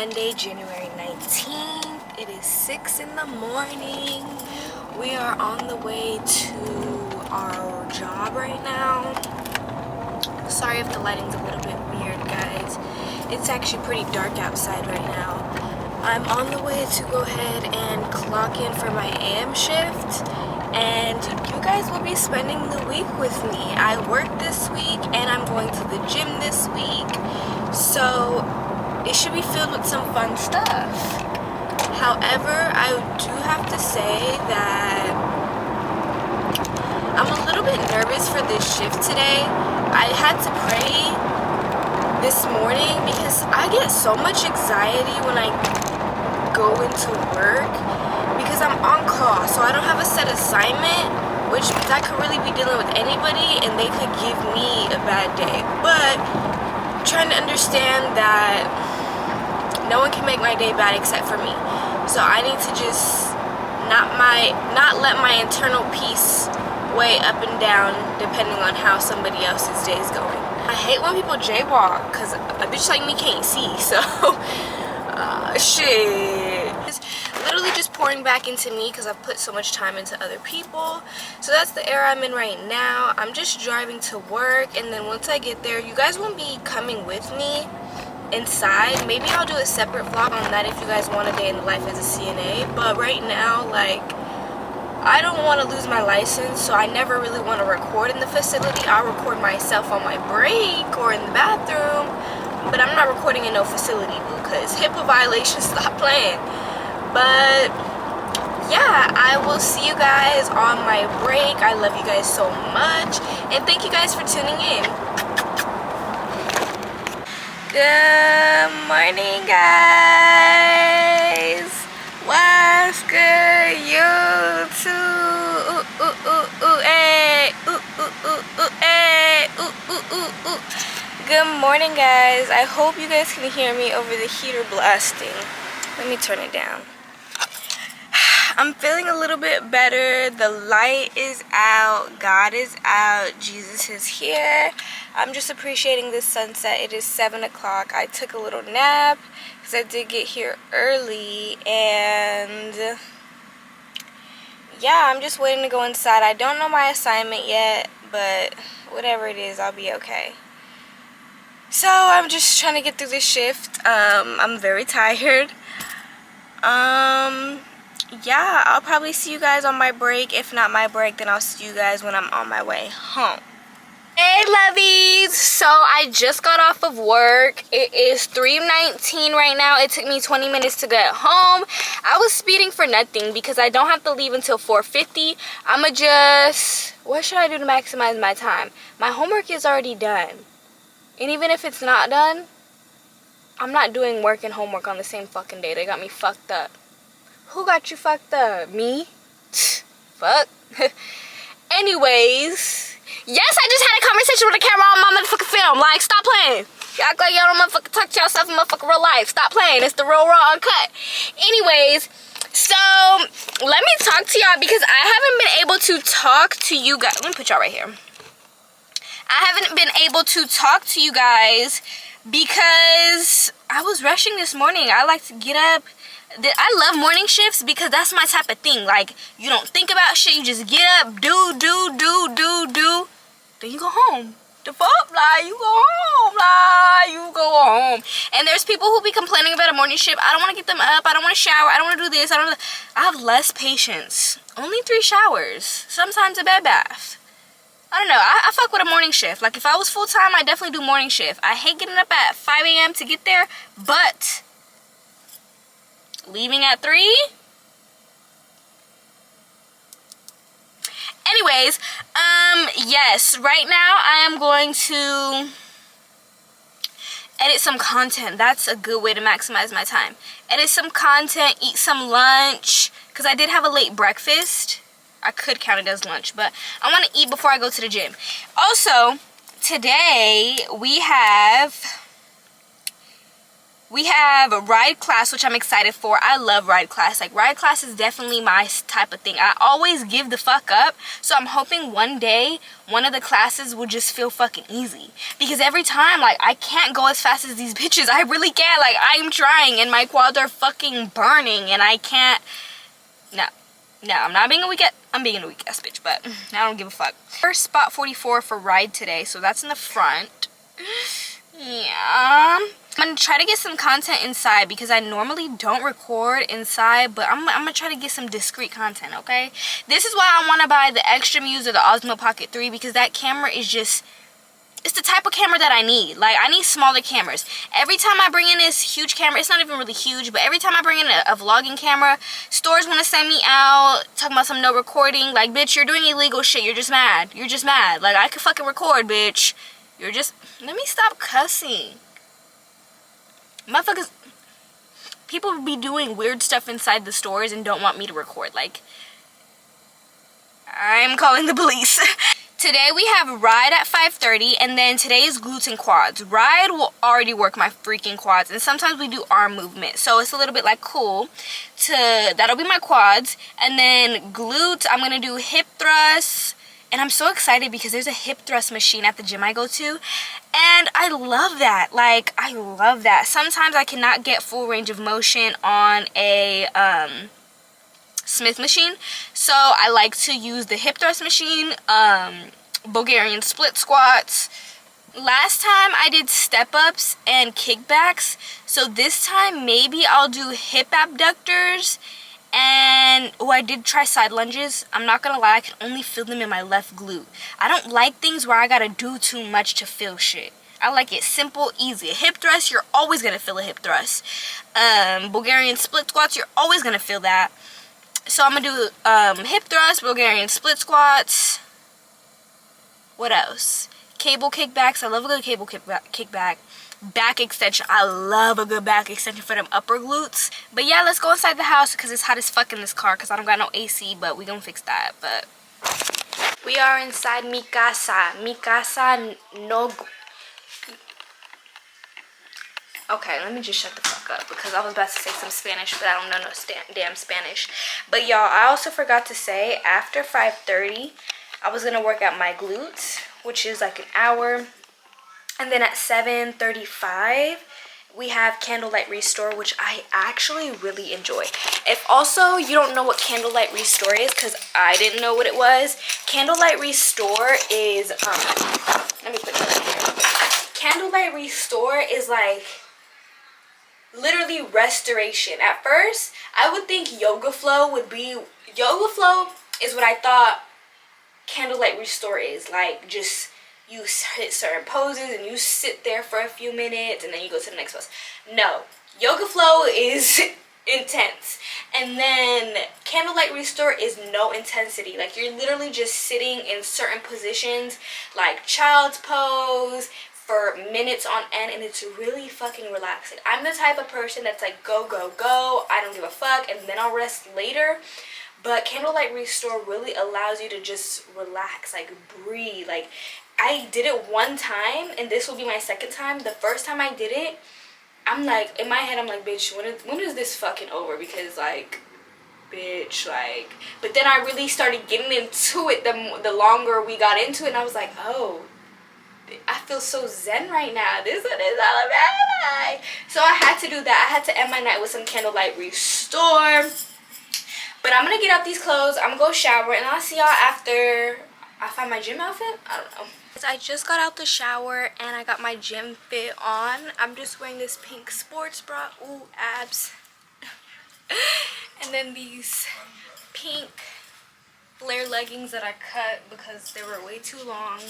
Monday, January 19th. It is 6 in the morning. We are on the way to our job right now. Sorry if the lighting's a little bit weird, guys. It's actually pretty dark outside right now. I'm on the way to go ahead and clock in for my AM shift, and you guys will be spending the week with me. I work this week and I'm going to the gym this week, so it should be filled with some fun stuff. However, I do have to say that I'm a little bit nervous for this shift today. I had to pray this morning because I get so much anxiety when I go into work because I'm on call, so I don't have a set assignment, which means I could really be dealing with anybody and they could give me a bad day. But I'm trying to understand that no one can make my day bad except for me. So I need to just not let my internal peace way up and down depending on how somebody else's day is going. I hate when people jaywalk because a bitch like me can't see, so shit. It's literally just pouring back into me because I've put so much time into other people. So that's the era I'm in right now. I'm just driving to work, and then once I get there, you guys won't be coming with me inside. Maybe I'll do a separate vlog on that if you guys want a day in the life as a CNA. But right now, like, I don't want to lose my license, so I never really want to record in the facility. I'll record myself on my break or in the bathroom, but I'm not recording in no facility because HIPAA violations. Stop playing. But yeah, I will see you guys on my break. I love you guys so much, and thank you guys for tuning in. Good morning, guys. What's good, YouTube? Good morning, guys. I hope you guys can hear me over the heater blasting. Let me turn it down. I'm feeling a little bit better. The light is out. God is out. Jesus is here. I'm just appreciating this sunset. It is 7 o'clock. I took a little nap because I did get here early, and yeah, I'm just waiting to go inside. I don't know my assignment yet, but whatever it is, I'll be okay. So I'm just trying to get through this shift. I'm very tired. Yeah, I'll probably see you guys on my break. If not my break, then I'll see you guys when I'm on my way home. Hey, lovies. So I just got off of work. It is 3:19 right now. It took me 20 minutes to get home. I was speeding for nothing because I don't have to leave until 4:50. I'ma just, what should I do to maximize my time? My homework is already done. And even if it's not done, I'm not doing work and homework on the same fucking day. They got me fucked up. Who got you fucked up? Me? Fuck. Anyways, yes, I just had a conversation with a camera on my motherfucking film. Like, stop playing. Y'all act like y'all don't motherfucking talk to yourself in motherfucking real life. Stop playing. It's the real raw uncut. Anyways, so let me talk to y'all because I haven't been able to talk to you guys. Let me put y'all right here. I haven't been able to talk to you guys because I was rushing this morning. I like to get up. I love morning shifts because that's my type of thing. Like, you don't think about shit. You just get up, do. Then you go home. The fuck? Like, you go home. Like, you go home. And there's people who be complaining about a morning shift. I don't want to get them up. I don't want to shower. I don't want to do this. I have less patience. Only 3 showers. Sometimes a bed bath. I don't know. I fuck with a morning shift. Like, if I was full-time, I definitely do morning shift. I hate getting up at 5 a.m. to get there, but leaving at 3? Anyways, yes, right now I am going to edit some content. That's a good way to maximize my time. Edit some content, eat some lunch, because I did have a late breakfast. I could count it as lunch, but I want to eat before I go to the gym. Also, today we have We have a ride class, which I'm excited for. I love ride class. Like, ride class is definitely my type of thing. I always give the fuck up. So I'm hoping one day, one of the classes will just feel fucking easy. Because every time, like, I can't go as fast as these bitches. I really can't. Like, I'm trying and my quads are fucking burning and I can't. No, I'm not being a weak ass. I'm being a weak ass bitch, but I don't give a fuck. First spot 44 for ride today, so that's in the front. Yeah. I'm gonna try to get some content inside because I normally don't record inside, but I'm gonna try to get some discreet content, okay? This is why I want to buy the Extra Muse or the Osmo Pocket 3 because that camera is just, it's the type of camera that I need. Like, I need smaller cameras. Every time I bring in this huge camera, it's not even really huge, but every time I bring in a vlogging camera, stores want to send me out, talking about some no recording. Like, bitch, you're doing illegal shit. You're just mad. You're just mad. Like, I could fucking record, bitch. You're just, let me stop cussing. Motherfuckers, people be doing weird stuff inside the stores and don't want me to record. Like, I'm calling the police. Today we have ride at 5:30, and then today is glutes and quads. Ride will already work my freaking quads, and sometimes we do arm movement, so it's a little bit like cool. That'll be my quads, and then glutes, I'm gonna do hip thrusts, and I'm so excited because there's a hip thrust machine at the gym I go to, and I love that. Like, I love that. Sometimes I cannot get full range of motion on a Smith machine, so I like to use the hip thrust machine, Bulgarian split squats. Last time I did step ups and kickbacks, so this time maybe I'll do hip abductors, and I did try side lunges. I'm not gonna lie, I can only feel them in my left glute. I don't like things where I gotta do too much to feel shit. I like it simple, easy. A hip thrust, you're always gonna feel a hip thrust. Bulgarian split squats, you're always gonna feel that. So I'm gonna do hip thrust, Bulgarian split squats. What else? Cable kickbacks. I love a good cable kickback. Back extension. I love a good back extension for them upper glutes. But yeah, let's go inside the house because it's hot as fuck in this car because I don't got no AC, but we gonna fix that. But we are inside mi casa. Mi casa no... Okay, let me just shut the fuck up because I was about to say some Spanish, but I don't know no damn Spanish. But y'all, I also forgot to say, after 5:30, I was gonna work out my glutes, which is like an hour. And then at 7:35, we have Candlelight Restore, which I actually really enjoy. If also you don't know what Candlelight Restore is, because I didn't know what it was, Candlelight Restore is, let me put it right here. Candlelight Restore is like literally restoration. At first, I would think Yoga Flow would be, Yoga Flow is what I thought Candlelight Restore is. Like, just you hit certain poses and you sit there for a few minutes and then you go to the next pose. No, Yoga Flow is intense, and then Candlelight Restore is no intensity. Like, you're literally just sitting in certain positions like child's pose for minutes on end, and it's really fucking relaxing. I'm the type of person that's like, go, go, go, I don't give a fuck, and then I'll rest later. But Candlelight Restore really allows you to just relax, like breathe. Like, I did it one time, and this will be my second time. The first time I did it, I'm like, in my head, I'm like, bitch, when is this fucking over? Because, like, bitch, like, but then I really started getting into it the longer we got into it, and I was like, oh, I feel so zen right now. This one is all about. So I had to do that. I had to end my night with some Candlelight Restore. But I'm gonna get out these clothes, I'm gonna go shower, and I'll see y'all after I find my gym outfit. I don't know. I just got out the shower and I got my gym fit on. I'm just wearing this pink sports bra. Ooh, abs. And then these pink flare leggings that I cut because they were way too long.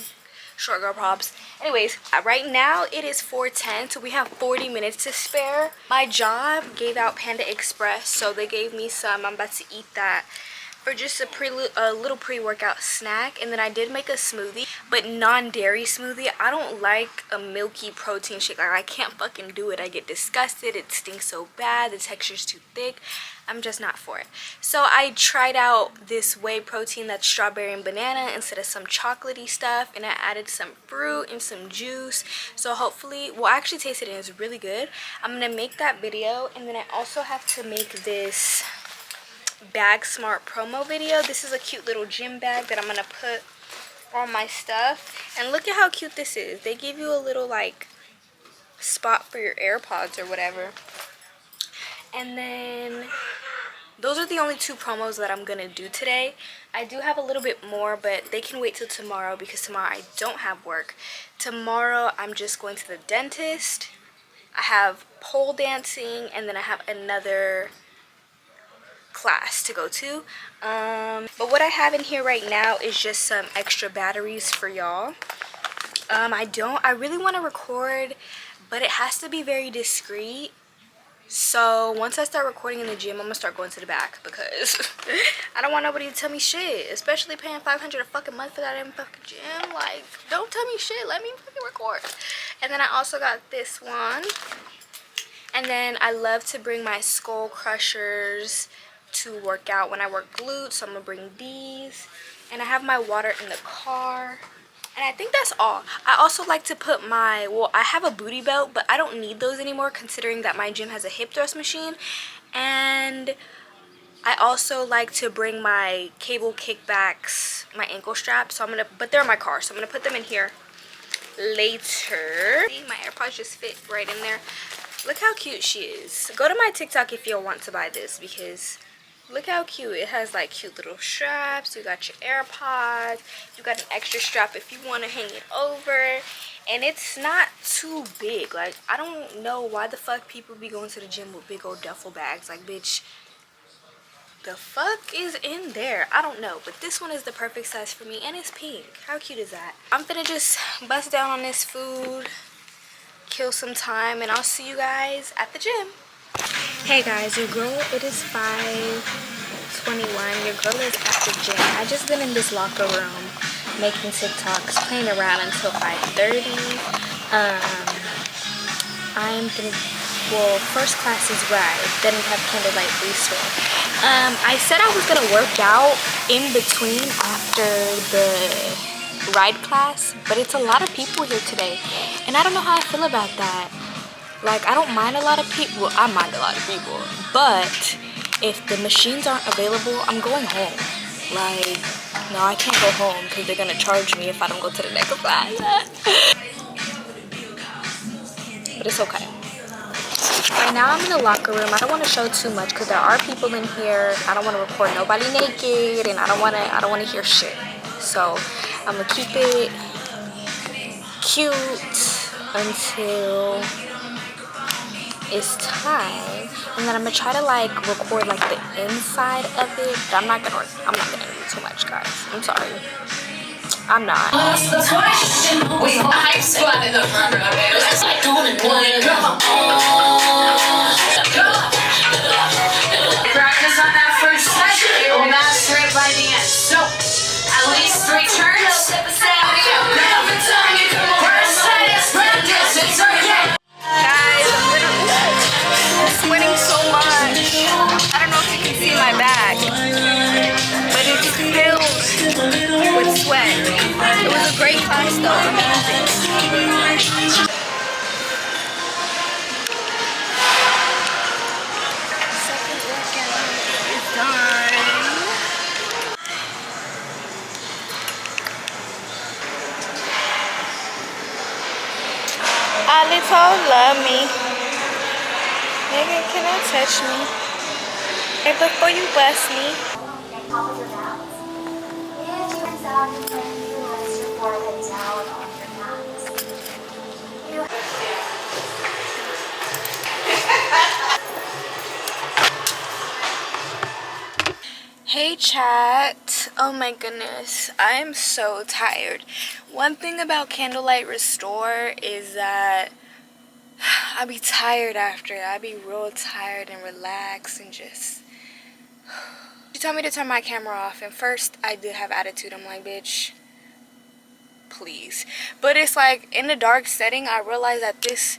Short girl props. Anyways, right now it is 4:10, so we have 40 minutes to spare. My job gave out Panda Express, so they gave me some. I'm about to eat that. or just a little pre-workout snack. And then I did make a smoothie, but non-dairy smoothie. I don't like a milky protein shake. Like, I can't fucking do it. I get disgusted. It stinks so bad. The texture's too thick. I'm just not for it. So I tried out this whey protein that's strawberry and banana instead of some chocolatey stuff, and I added some fruit and some juice. So hopefully, well, I actually tasted it and it's really good. I'm gonna make that video, and then I also have to make this Bag Smart promo video. This is a cute little gym bag that I'm gonna put on my stuff, and look at how cute this is. They give you a little like spot for your AirPods or whatever. And then those are the only 2 promos that I'm gonna do today. I do have a little bit more, but they can wait till tomorrow because tomorrow I don't have work. Tomorrow I'm just going to the dentist. I have pole dancing, and then I have another class to go to. But what I have in here right now is just some extra batteries for y'all. I really want to record, but it has to be very discreet. So once I start recording in the gym, I'm gonna start going to the back because I don't want nobody to tell me shit, especially paying $500 a fucking month for that damn fucking gym. Like, don't tell me shit, let me fucking record. And then I also got this one. And then I love to bring my skull crushers to work out when I work glutes, so I'm gonna bring these. And I have my water in the car, and I think that's all. I also like to put my, well, I have a booty belt, but I don't need those anymore considering that my gym has a hip thrust machine. And I also like to bring my cable kickbacks, my ankle straps, so but they're in my car, so I'm gonna put them in here later. See, my AirPods just fit right in there. Look how cute she is. Go to my TikTok if you want to buy this, because look how cute. It has like cute little straps. You got your AirPods. You got an extra strap if you want to hang it over. And it's not too big. Like, I don't know why the fuck people be going to the gym with big old duffel bags. Like, bitch, the fuck is in there? I don't know. But this one is the perfect size for me, and it's pink. How cute is that? I'm finna just bust down on this food, kill some time, and I'll see you guys at the gym. Hey guys, your girl, it is 5:21. Your girl is at the gym. I just been in this locker room making TikToks, playing around until 5:30. I'm gonna, well, first class is ride, then we have candlelight restore. I said I was gonna work out in between after the ride class, but it's a lot of people here today, and I don't know how I feel about that. Like, I don't mind a lot of people. Well, I mind a lot of people, but if the machines aren't available, I'm going home. Like, no, I can't go home because they're gonna charge me if I don't go to the next class. But it's okay. Right now I'm in the locker room. I don't want to show too much because there are people in here. I don't want to record nobody naked, and I don't want to hear shit. So I'm gonna keep it cute until it's time, and then I'm gonna try to like record like the inside of it, but I'm not gonna do too much, guys. I'm sorry. I'm not. We hype squad in the front of it. It's like practice on that first session. It will master it by the end. So at least 3 turns. Guys, I'm literally sweating so much. I don't know if you can see my back, but it's filled with sweat. It was a great class though, amazing. Second workout is done. A little love me. Nigga, can I touch me? Hey, before you bust me. Hey chat. Oh my goodness, I am so tired. One thing about Candlelight Restore is that I be tired after. I be real tired and relaxed and just told me to turn my camera off, and first I did have attitude. I'm like, bitch, please. But it's like in the dark setting, I realized that this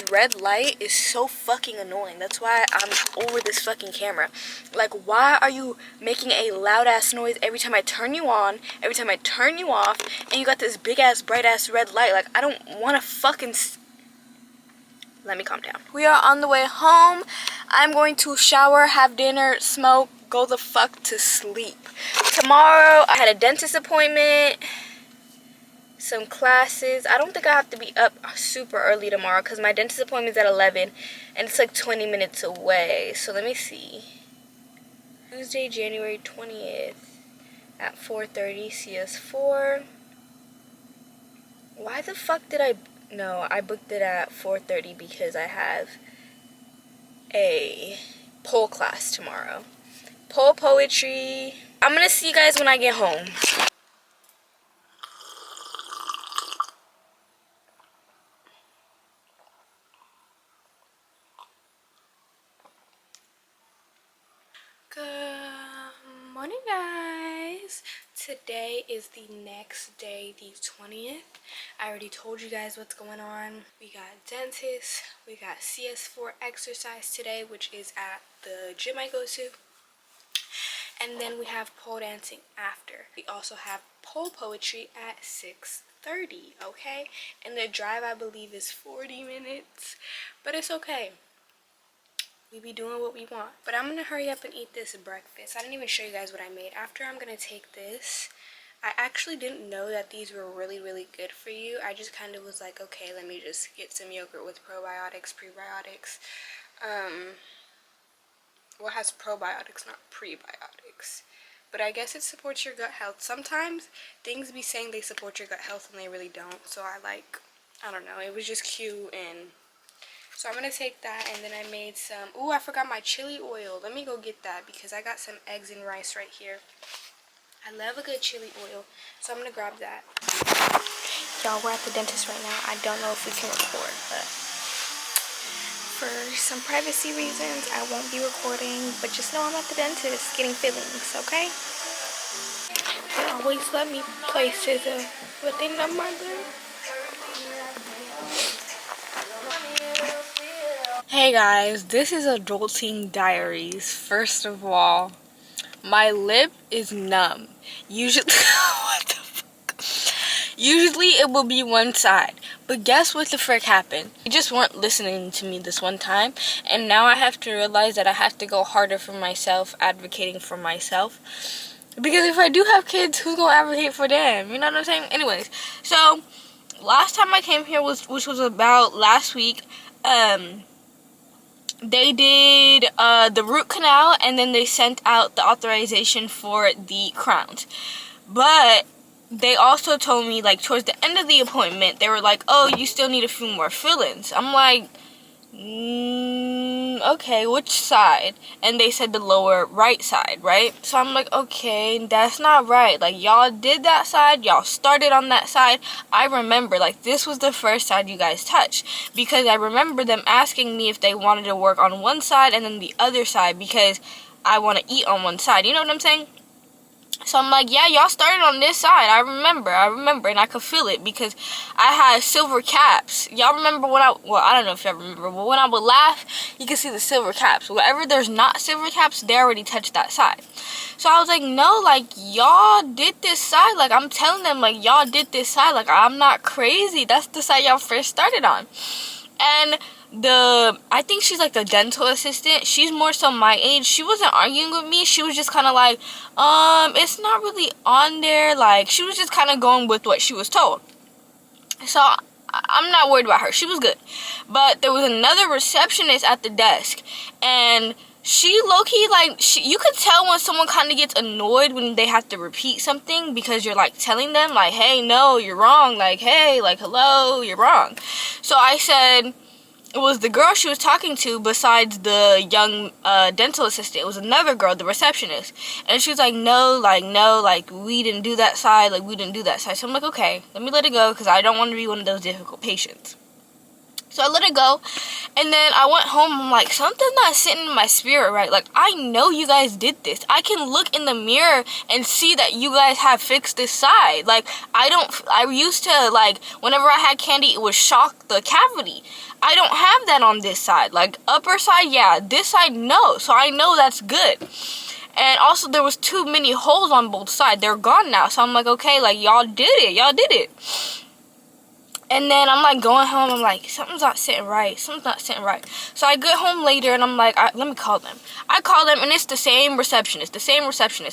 red light is so fucking annoying. That's why I'm over this fucking camera. Like, why are you making a loud ass noise every time I turn you on, every time I turn you off, and you got this big ass bright ass red light? Like, I don't want to fucking let me calm down. We are on the way home. I'm going to shower, have dinner, smoke, go the fuck to sleep. Tomorrow I had a dentist appointment, some classes. I don't think I have to be up super early tomorrow because my dentist appointment is at 11 and it's like 20 minutes away. So let me see. Tuesday, January 20th at 4:30, CS4. Why the fuck did I... No, I booked it at 4:30 because I have a pole class tomorrow. Pole poetry. I'm gonna see you guys when I get home. Good morning, guys. Today is the next day, the 20th. I already told you guys what's going on. We got dentist, we got CS4 exercise today, which is at the gym I go to. And then we have pole dancing after. We also have pole poetry at 6:30, okay? And the drive, I believe, is 40 minutes. But it's okay. We be doing what we want. But I'm gonna hurry up and eat this breakfast. I didn't even show you guys what I made. After, I'm gonna take this. I actually didn't know that these were really, really good for you. I just kind of was like, okay, let me just get some yogurt with probiotics, prebiotics. Well, it has probiotics, not prebiotics. But I guess it supports your gut health. Sometimes things be saying they support your gut health and they really don't. So I don't know, it was just cute. And so I'm going to take that, and then I made some, ooh, I forgot my chili oil. Let me go get that because I got some eggs and rice right here. I love a good chili oil, so I'm going to grab that. Y'all, we're at the dentist right now. I don't know if we can record, but for some privacy reasons, I won't be recording, but just know I'm at the dentist getting fillings, okay? They always let me play scissor, but they know my lip. Hey guys, this is Adulting Diaries. First of all, my lip is numb. Usually, what the fuck? Usually it will be one side, but guess what the frick happened? They just weren't listening to me this one time, and now I have to realize that I have to go harder for myself, advocating for myself. Because if I do have kids, who's gonna advocate for them? You know what I'm saying? Anyways, so last time I came here which was about last week. They did the root canal, and then they sent out the authorization for the crowns. But they also told me, like, towards the end of the appointment, they were like, oh, you still need a few more fillings. I'm like, okay, which side? And they said the lower right side, right? So I'm like, okay, that's not right. Like, y'all did that side, y'all started on that side. I remember, like, this was the first side you guys touched, because I remember them asking me if they wanted to work on one side and then the other side, because I want to eat on one side. You know what I'm saying? So I'm like, yeah, y'all started on this side. I remember, and I could feel it because I had silver caps. Y'all remember when well, I don't know if y'all remember, but when I would laugh, you could see the silver caps. Wherever there's not silver caps, they already touched that side. So I was like, no, like, y'all did this side. Like, I'm telling them, like, y'all did this side. Like, I'm not crazy. That's the side y'all first started on. And I think she's like the dental assistant. She's more so my age. She wasn't arguing with me. She was just kind of like, it's not really on there. Like, she was just kind of going with what she was told. So I'm not worried about her. She was good. But there was another receptionist at the desk, and she low-key, like, you could tell when someone kind of gets annoyed when they have to repeat something, because you're, like, telling them, like, hey, no, you're wrong. Like, hey, like, hello, you're wrong. So I said, it was the girl she was talking to besides the young dental assistant. It was another girl, the receptionist. And she was like, no, like, we didn't do that side. Like, we didn't do that side. So I'm like, okay, let me let it go because I don't want to be one of those difficult patients. So I let it go, and then I went home. I'm like, something's not sitting in my spirit right. Like, I know you guys did this. I can look in the mirror and see that you guys have fixed this side. Like, I used to, like, whenever I had candy, it would shock the cavity. I don't have that on this side. Like, upper side, yeah. This side, no. So I know that's good. And also, there was too many holes on both sides. They're gone now. So I'm like, okay, like, y'all did it. Y'all did it. And then I'm like going home, I'm like, something's not sitting right. Something's not sitting right. So I get home later and I'm like, let me call them. I call them and it's the same receptionist.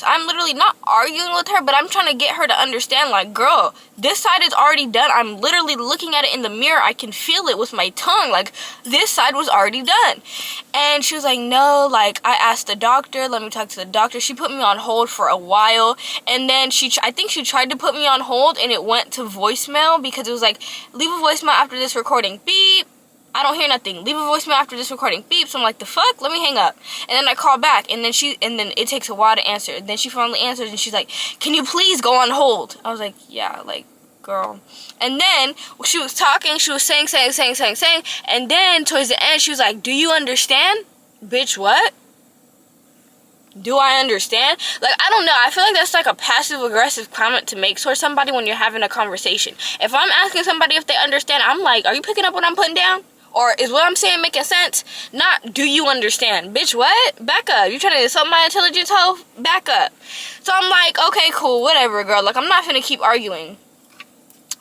I'm literally not arguing with her, but I'm trying to get her to understand, like, girl, this side is already done. I'm literally looking at it in the mirror. I can feel it with my tongue. Like, this side was already done. And she was like, no, like, I asked the doctor, let me talk to the doctor. She put me on hold for a while. And then I think she tried to put me on hold and it went to voicemail because it was like, leave a voicemail after this recording. Beep. I don't hear nothing. Leave a voicemail after this recording. Beep. So I'm like, the fuck? Let me hang up. And then I call back, and then it takes a while to answer. And then she finally answers, and she's like, can you please go on hold? I was like, yeah, like, girl. And then she was talking. She was saying. And then towards the end, she was like, do you understand? Bitch, what? Do I understand? Like, I don't know. I feel like that's like a passive-aggressive comment to make towards somebody when you're having a conversation. If I'm asking somebody if they understand, I'm like, are you picking up what I'm putting down? Or is what I'm saying making sense? Not, do you understand? Bitch, what? Back up. You trying to insult my intelligence, hoe? Back up. So I'm like, okay, cool, whatever, girl. Like, I'm not finna keep arguing.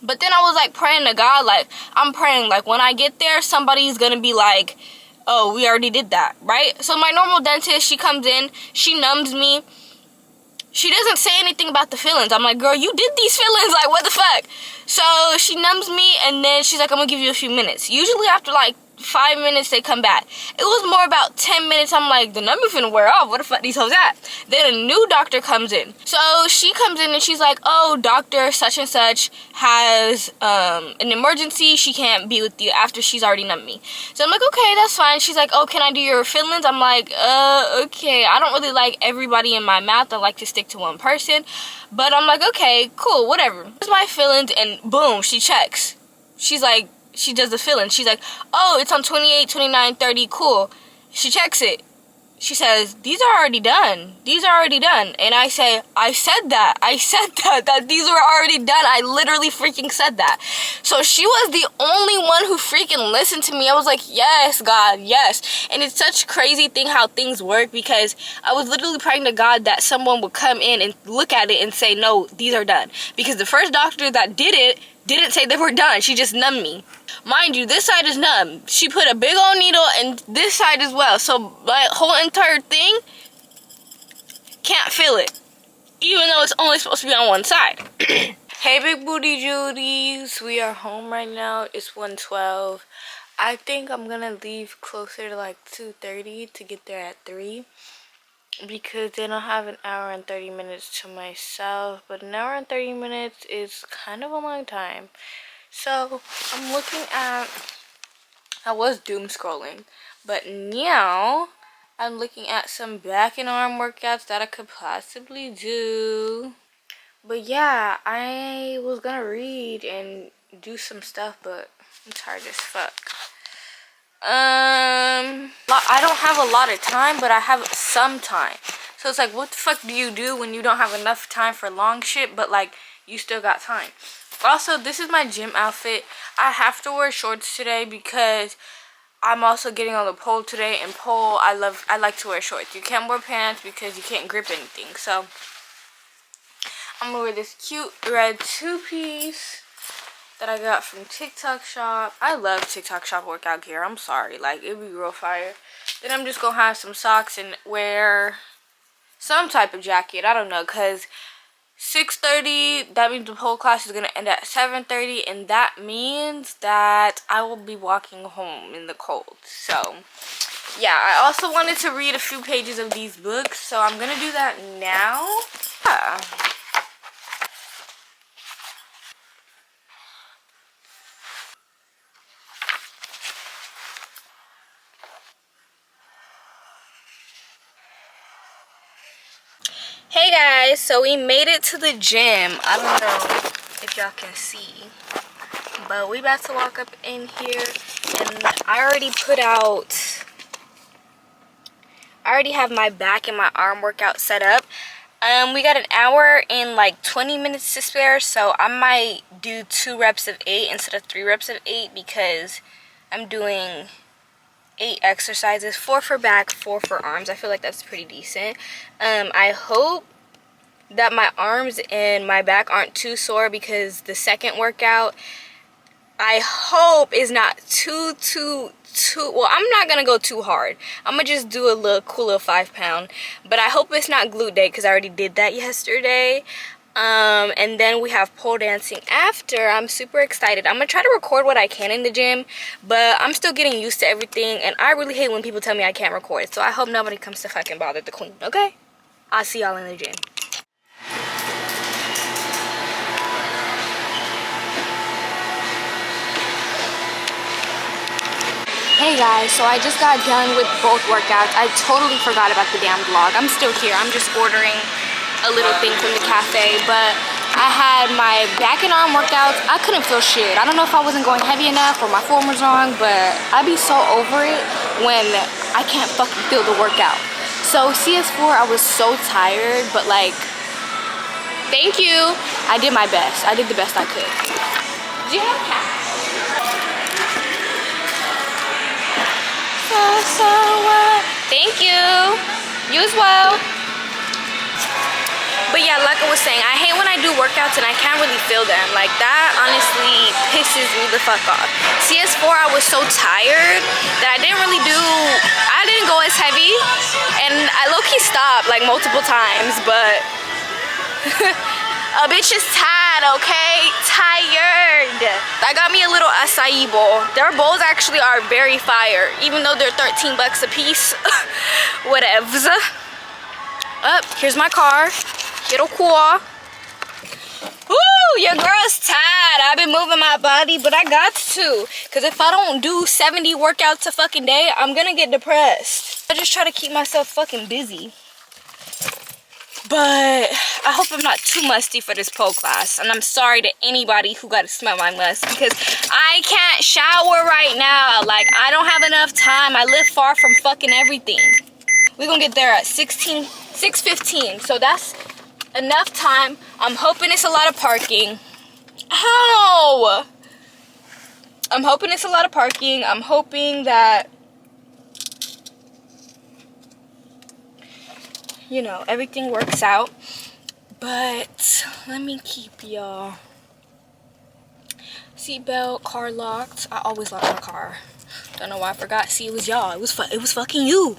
But then I was like praying to God, like, I'm praying, like, when I get there, somebody's gonna be like, oh, we already did that, right? So my normal dentist, she comes in, she numbs me. She doesn't say anything about the fillings. I'm like, girl, you did these fillings, like, what the fuck? So she numbs me, and then she's like, I'm gonna give you a few minutes. Usually after, like, 5 minutes, they come back. It was more about 10 minutes. I'm like, the number finna wear off. What the fuck these hoes at? Then a new doctor comes in. So she comes in and she's like, oh, doctor such and such has an emergency. She can't be with you after she's already numbed me. So I'm like, okay, that's fine. She's like, oh, can I do your fillings? I'm like, okay. I don't really like everybody in my mouth. I like to stick to one person. But I'm like, okay, cool, whatever. Here's my fillings, and boom, she checks. She's like, she does the filling. She's like, oh, it's on 28, 29, 30, cool. She checks it. She says, these are already done. These are already done. And I say, I said that. That these were already done. I literally freaking said that. So she was the only one who freaking listened to me. I was like, yes, God, yes. And it's such a crazy thing how things work, because I was literally praying to God that someone would come in and look at it and say, no, these are done. Because the first doctor that did it didn't say they were done. She just numbed me. Mind you, this side is numb. She put a big old needle in this side as well. So my whole entire thing can't feel it, even though it's only supposed to be on one side. Hey, big booty Judies. We are home right now. It's 1:12. I think I'm gonna leave closer to like 2:30 to get there at 3. Because then I'll have an hour and 30 minutes to myself. But an hour and 30 minutes is kind of a long time. So I'm looking at, I was doom scrolling, but now I'm looking at some back and arm workouts that I could possibly do. But yeah, I was gonna read and do some stuff, but I'm tired as fuck. I don't have a lot of time, but I have some time. So it's like, what the fuck do you do when you don't have enough time for long shit, but like you still got time? Also, this is my gym outfit. I have to wear shorts today because I'm also getting on the pole today, and pole, I like to wear shorts. You can't wear pants because you can't grip anything. So I'm gonna wear this cute red 2-piece that I got from TikTok Shop. I love TikTok Shop workout gear. I'm sorry, like, it'd be real fire. Then I'm just gonna have some socks and wear some type of jacket. I don't know, cause 6:30, that means the pole class is gonna end at 7:30, and that means that I will be walking home in the cold. So yeah, I also wanted to read a few pages of these books, so I'm gonna do that now. Yeah. Hey guys, so we made it to the gym. I don't know if y'all can see. But we about to walk up in here, and I already have my back and my arm workout set up. We got an hour and like 20 minutes to spare, so I might do 2 reps of 8 instead of 3 reps of 8 because I'm doing 8 exercises, 4 for back, 4 for arms. I feel like that's pretty decent. I hope that my arms and my back aren't too sore because the second workout, I hope, is not too well, I'm not gonna go too hard. I'm gonna just do a little cool little 5-pound, but I hope it's not glute day because I already did that yesterday. And then we have pole dancing after. I'm super excited. I'm gonna try to record what I can in the gym, but I'm still getting used to everything, and I really hate when people tell me I can't record, so I hope nobody comes to fucking bother the queen, okay? I'll see y'all in the gym. Hey guys, so I just got done with both workouts. I totally forgot about the damn vlog. I'm still here. I'm just ordering a little thing from the cafe, but I had my back and arm workouts. I couldn't feel shit. I don't know if I wasn't going heavy enough or my form was wrong, but I be so over it when I can't fucking feel the workout. So CS4, I was so tired, but like, thank you. I did my best. I did the best I could. Do you have cat? Thank you. You as well. But yeah, like I was saying, I hate when I do workouts and I can't really feel them. Like, that honestly pisses me the fuck off. CS4, I was so tired that I didn't go as heavy, and I low-key stopped like multiple times, but a bitch is tired, okay? Tired. I got me a little acai bowl. Their bowls actually are very fire, even though they're 13 bucks a piece. Whatevs. Here's my car. Quiero cool. Ooh, your girl's tired. I've been moving my body, but I got to. Because if I don't do 70 workouts a fucking day, I'm gonna get depressed. I just try to keep myself fucking busy. But I hope I'm not too musty for this pole class. And I'm sorry to anybody who got to smell my must, because I can't shower right now. Like, I don't have enough time. I live far from fucking everything. We're going to get there at 6:15. So that's enough time. I'm hoping it's a lot of parking. Ow! I'm hoping it's a lot of parking. I'm hoping that, you know, everything works out. But let me keep y'all seatbelt, car locked. I always lock my car. Don't know why I forgot. See, it was y'all. It was fucking you.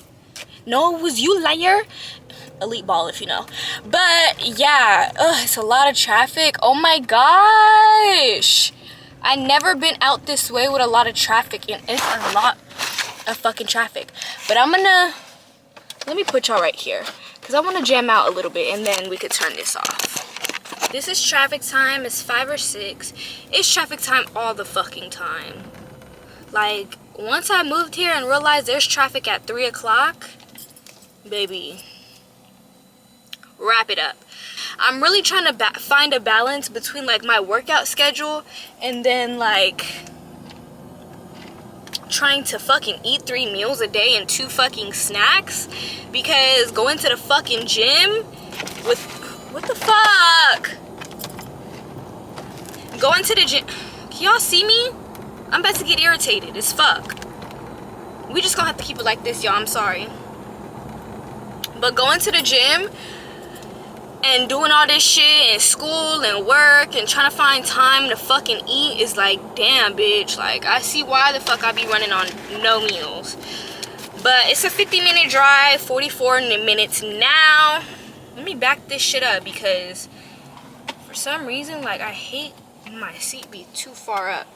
No, it was you, liar. Elite ball, if you know. But yeah, it's a lot of traffic. Oh my gosh, I never been out this way with a lot of traffic, and it's a lot of fucking traffic. But let me put y'all right here, because I want to jam out a little bit, and then we could turn this off. This is traffic time. It's 5 or 6. It's traffic time all the fucking time. Like, once I moved here and realized there's traffic at 3 o'clock, baby, wrap it up. I'm really trying to find a balance between like my workout schedule and then like trying to fucking eat 3 meals a day and 2 fucking snacks, because going to the fucking gym with, what the fuck? Going to the gym, can y'all see me? I'm about to get irritated as fuck. We just gonna have to keep it like this, y'all. I'm sorry. But going to the gym and doing all this shit and school and work and trying to find time to fucking eat is like, damn, bitch. Like, I see why the fuck I be running on no meals. But it's a 50-minute drive, 44 minutes now. Let me back this shit up, because for some reason, like, I hate my seat be too far up.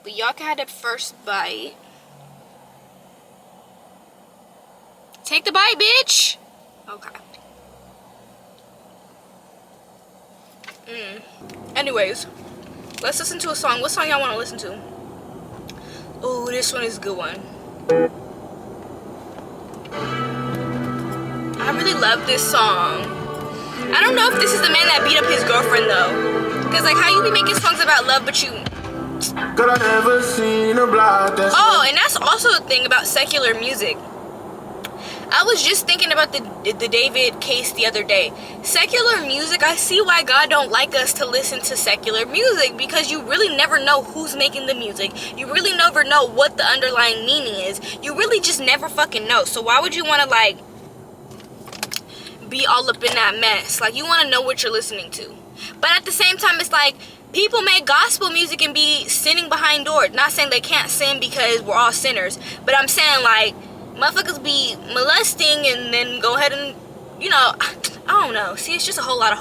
But y'all can have the first bite. Take the bite, bitch. Okay. Anyways, let's listen to a song. What song y'all want to listen to? Oh, this one is a good one. I really love this song. I don't know if this is the man that beat up his girlfriend though. Cause like how you be making songs about love, but you. Girl, I never seen a block that's. Oh, and that's also the thing about secular music. I was just thinking about the David case the other day. Secular music, I see why God don't like us to listen to secular music, because you really never know who's making the music. You really never know what the underlying meaning is. You really just never fucking know. So why would you want to like be all up in that mess? Like, you want to know what you're listening to. But at the same time, it's like people make gospel music and be sinning behind doors. Not saying they can't sin because we're all sinners, but I'm saying like motherfuckers be molesting and then go ahead and, you know, I don't know. See, it's just a whole lot of.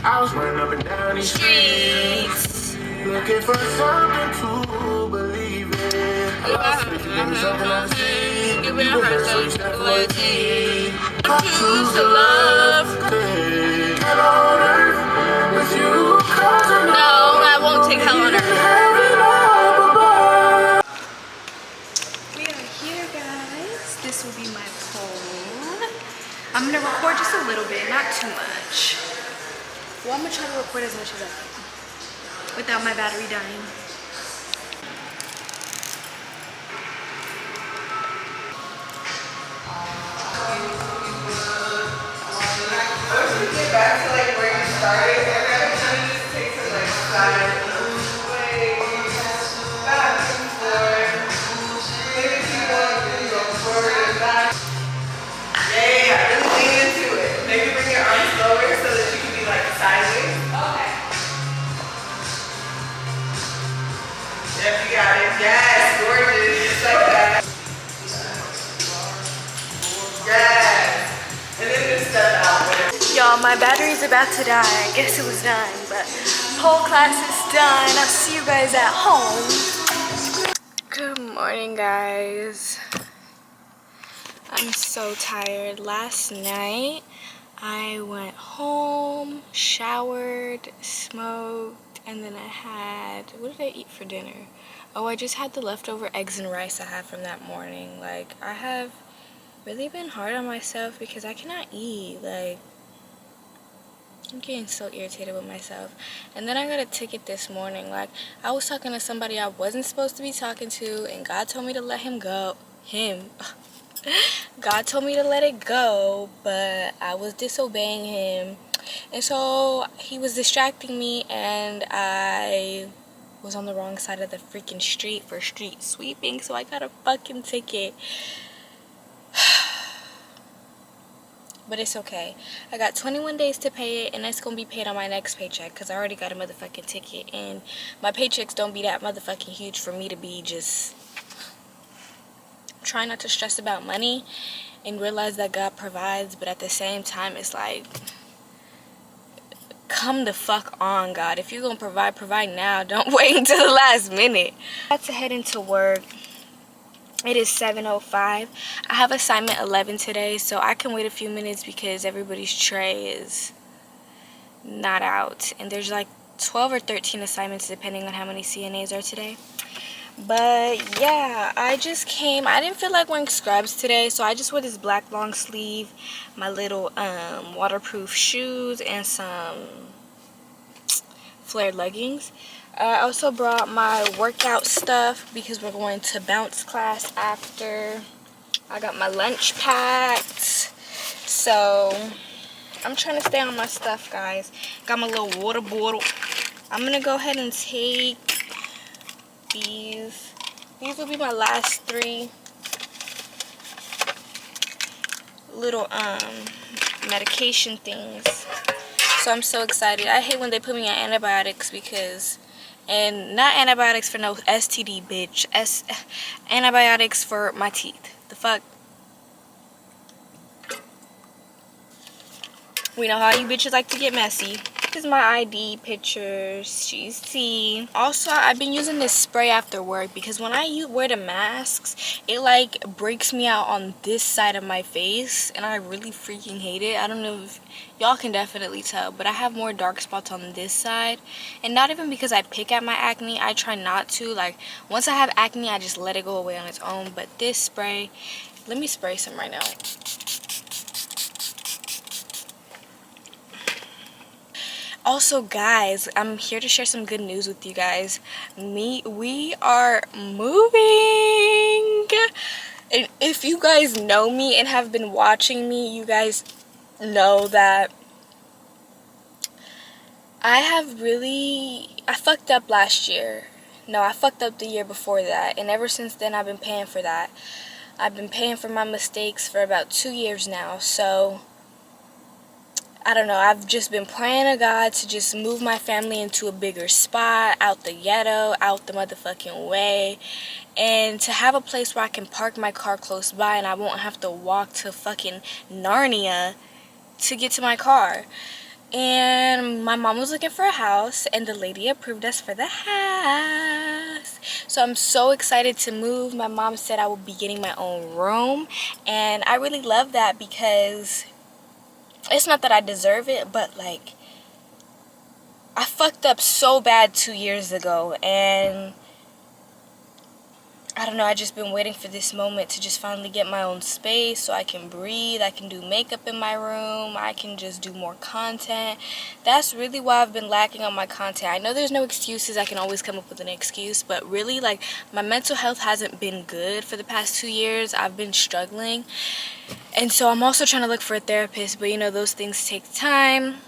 I was running up and down these streets, looking for something to believe in. I lost faith in something unseen. Giving her so much loyalty. I choose to love. Hell on earth with you. No, I won't take hell on earth. We are here, guys. This will be my poll. I'm gonna record just a little bit, not too much. Well, I'm gonna try to record as much as I can without my battery dying. Get back to like where you started, and every time you just take some like side ways, back and forth. Maybe people go forward and back. Yeah, really lean into it. Maybe bring your arms lower so that you can be like sideways. Okay. Yep, you got it. Yes, gorgeous. Just like that. Yes. And then just step out. Y'all, my battery's about to die. I guess it was done, but whole class is done. I'll see you guys at home. Good morning, guys. I'm so tired. Last night, I went home, showered, smoked, and then I had, what did I eat for dinner? Oh, I just had the leftover eggs and rice I had from that morning. Like, I have really been hard on myself because I cannot eat. Like, I'm getting so irritated with myself. And then I got a ticket this morning. Like, I was talking to somebody I wasn't supposed to be talking to, and God told me to let him go. God told me to let it go, but I was disobeying him. And so he was distracting me, and I was on the wrong side of the freaking street for street sweeping, so I got a fucking ticket. But it's okay. I got 21 days to pay it, and it's gonna be paid on my next paycheck because I already got a motherfucking ticket, and my paychecks don't be that motherfucking huge for me to be just trying not to stress about money and realize that God provides. But at the same time, it's like, come the fuck on, God. If you're gonna provide now. Don't wait until the last minute. I had to head into work. It is 7:05. I have assignment 11 today, so I can wait a few minutes because everybody's tray is not out. And there's like 12 or 13 assignments depending on how many CNAs are today. But yeah, I just came. I didn't feel like wearing scrubs today, so I just wore this black long sleeve, my little waterproof shoes, and some flared leggings. I also brought my workout stuff because we're going to bounce class after. I got my lunch packed. So I'm trying to stay on my stuff, guys. Got my little water bottle. I'm going to go ahead and take these. These will be my last 3 little medication things. So I'm so excited. I hate when they put me on antibiotics because... And not antibiotics for no STD, bitch. Antibiotics for my teeth. The fuck? We know how you bitches like to get messy. This is my ID pictures. She's T. Also, I've been using this spray after work because when I wear the masks, it like breaks me out on this side of my face, and I really freaking hate it. I don't know if y'all can definitely tell, but I have more dark spots on this side, and not even because I pick at my acne. I try not to. Like, once I have acne, I just let it go away on its own. But this spray, let me spray some right now. Also, guys, I'm here to share some good news with you guys. We are moving. And if you guys know me and have been watching me, you guys know that I fucked up last year. No, I fucked up the year before that. And ever since then, I've been paying for that. I've been paying for my mistakes for about 2 years now. So, I don't know. I've just been praying to God to just move my family into a bigger spot, out the ghetto, out the motherfucking way. And to have a place where I can park my car close by and I won't have to walk to fucking Narnia to get to my car. And my mom was looking for a house and the lady approved us for the house. So I'm so excited to move. My mom said I will be getting my own room, and I really love that because it's not that I deserve it, but like I fucked up so bad 2 years ago, and I don't know, I just been waiting for this moment to just finally get my own space so I can breathe, I can do makeup in my room, I can just do more content. That's really why I've been lacking on my content. I know there's no excuses, I can always come up with an excuse, but really, like, my mental health hasn't been good for the past 2 years. I've been struggling, and so I'm also trying to look for a therapist, but you know, those things take time.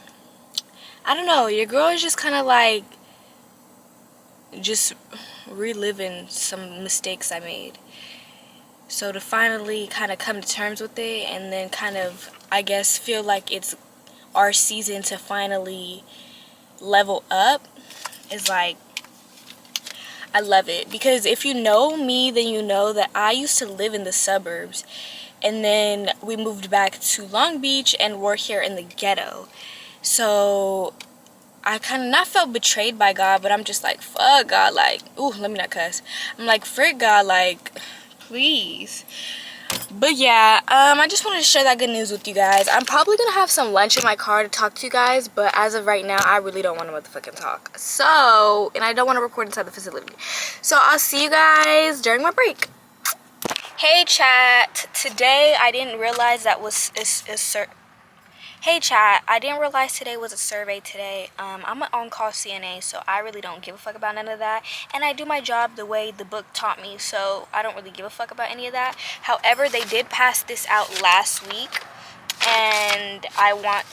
I don't know, your girl is just kind of like just reliving some mistakes I made. So to finally kind of come to terms with it and then kind of, I guess, feel like it's our season to finally level up is like, I love it. Because if you know me, then you know that I used to live in the suburbs, and then we moved back to Long Beach and we're here in the ghetto. So I kind of not felt betrayed by God, but I'm just like, fuck God, like, ooh, let me not cuss. I'm like, frick God, like, please. But yeah, I just wanted to share that good news with you guys. I'm probably gonna have some lunch in my car to talk to you guys, but as of right now, I really don't want to motherfucking talk. So, and I don't want to record inside the facility. So I'll see you guys during my break. Hey chat, today I didn't realize that was Hey chat, I didn't realize today was a survey today. I'm an on-call CNA, so I really don't give a fuck about none of that. And I do my job the way the book taught me, so I don't really give a fuck about any of that. However, they did pass this out last week, and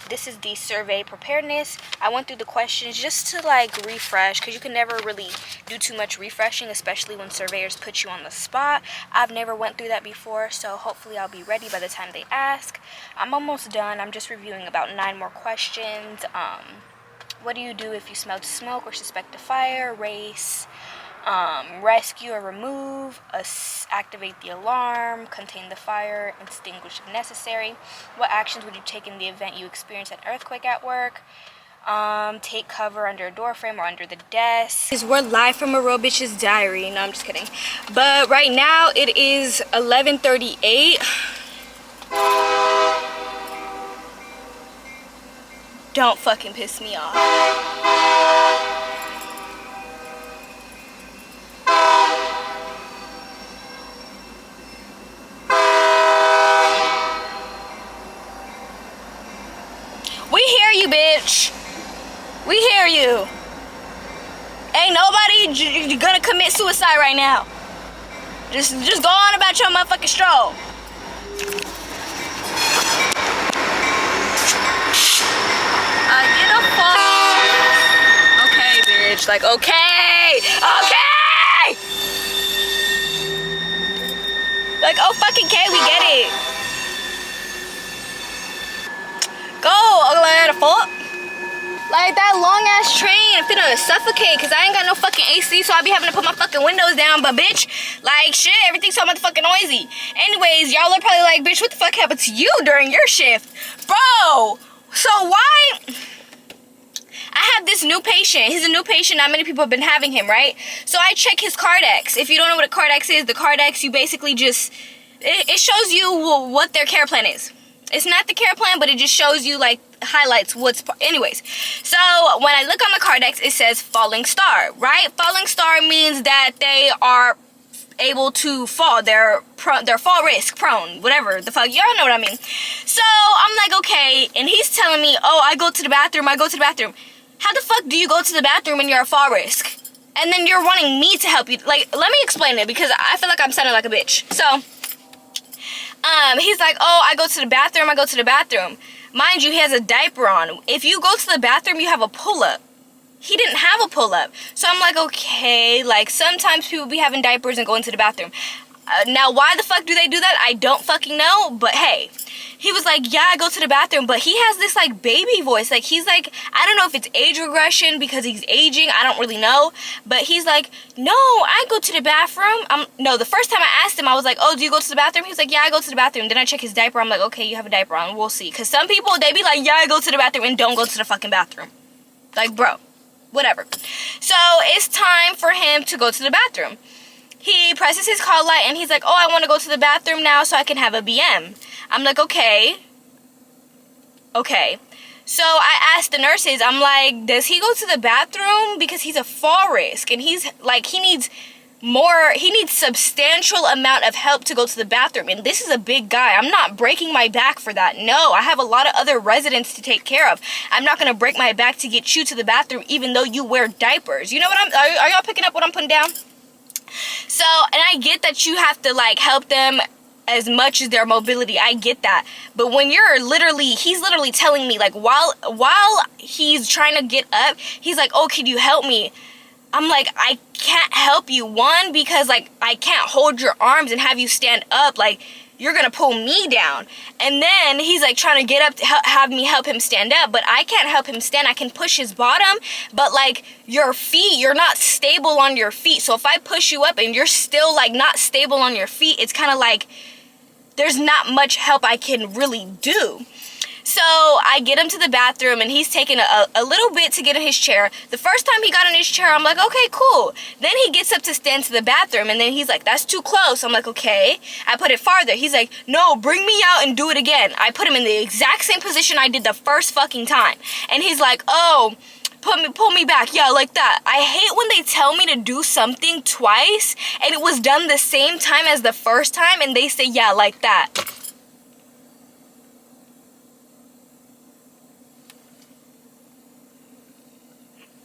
this is the survey preparedness. I went through the questions just to like refresh, because you can never really do too much refreshing, especially when surveyors put you on the spot. I've never went through that before, so hopefully I'll be ready by the time they ask. I'm almost done. I'm just reviewing about 9 more questions. What do you do if you smell smoke or suspect a fire? Race, rescue or remove, activate the alarm, contain the fire, extinguish if necessary. What actions would you take in the event you experience an earthquake at work? Take cover under a door frame or under the desk. We're live from a real bitch's diary. No, I'm just kidding. But right now it is 11:38. Don't fucking piss me off. We hear you, bitch. We hear you. Ain't nobody gonna commit suicide right now. Just go on about your motherfucking stroll. Get a fuck. Okay, bitch. Like, okay. Like, oh fucking okay, we get it. Go, like, fuck. Like, that long ass train, I'm finna suffocate, cause I ain't got no fucking AC, so I be having to put my fucking windows down. But bitch, like, shit, everything's so motherfucking noisy. Anyways, y'all are probably like, bitch, what the fuck happened to you during your shift? Bro, so why? I have this new patient. He's a new patient. Not many people have been having him, right? So I check his Cardex. If you don't know what a Cardex is, the Cardex, you basically just, it shows you what their care plan is. It's not the care plan, but it just shows you, like, highlights what's, anyways. So when I look on the Cardex, it says falling star, right? Falling star means that they are able to fall. They're fall risk prone, whatever the fuck, y'all know what I mean. So I'm like, okay, and he's telling me, oh, I go to the bathroom. How the fuck do you go to the bathroom when you're a fall risk? And then you're wanting me to help you. Like, let me explain it because I feel like I'm sounding like a bitch. So, he's like, oh, I go to the bathroom. Mind you, he has a diaper on. If you go to the bathroom, you have a pull-up. He didn't have a pull-up. So I'm like, okay, like sometimes people be having diapers and going to the bathroom. Now, why the fuck do they do that? I don't fucking know, but hey. He was like, yeah, I go to the bathroom, but he has this, like, baby voice. Like, he's like, I don't know if it's age regression because he's aging. I don't really know. But he's like, no, I go to the bathroom. No, the first time I asked him, I was like, oh, do you go to the bathroom? He was like, yeah, I go to the bathroom. Then I check his diaper. I'm like, okay, you have a diaper on. We'll see. Because some people, they be like, yeah, I go to the bathroom and don't go to the fucking bathroom. Like, bro, whatever. So, it's time for him to go to the bathroom. He presses his call light and he's like, oh, I want to go to the bathroom now so I can have a BM. I'm like, okay. Okay. So I asked the nurses, I'm like, does he go to the bathroom? Because he's a fall risk and he's like, he needs substantial amount of help to go to the bathroom. And this is a big guy. I'm not breaking my back for that. No, I have a lot of other residents to take care of. I'm not going to break my back to get you to the bathroom even though you wear diapers. You know what are y'all picking up what I'm putting down? So, and I get that you have to like help them as much as their mobility. I get that. But when he's literally telling me like while he's trying to get up, he's like, oh, can you help me? I'm like, I can't help you. One, because like I can't hold your arms and have you stand up. Like, you're gonna pull me down. And then he's like trying to get up to have me help him stand up, but I can't help him stand. I can push his bottom, but like your feet, you're not stable on your feet. So if I push you up and you're still like not stable on your feet, it's kind of like there's not much help I can really do. So I get him to the bathroom and he's taking a little bit to get in his chair. The first time he got in his chair, I'm like, okay, cool. Then he gets up to stand to the bathroom and then he's like, that's too close. I'm like, okay. I put it farther. He's like, no, bring me out and do it again. I put him in the exact same position I did the first fucking time. And he's like, oh, pull me back. Yeah, like that. I hate when they tell me to do something twice and it was done the same time as the first time and they say, yeah, like that.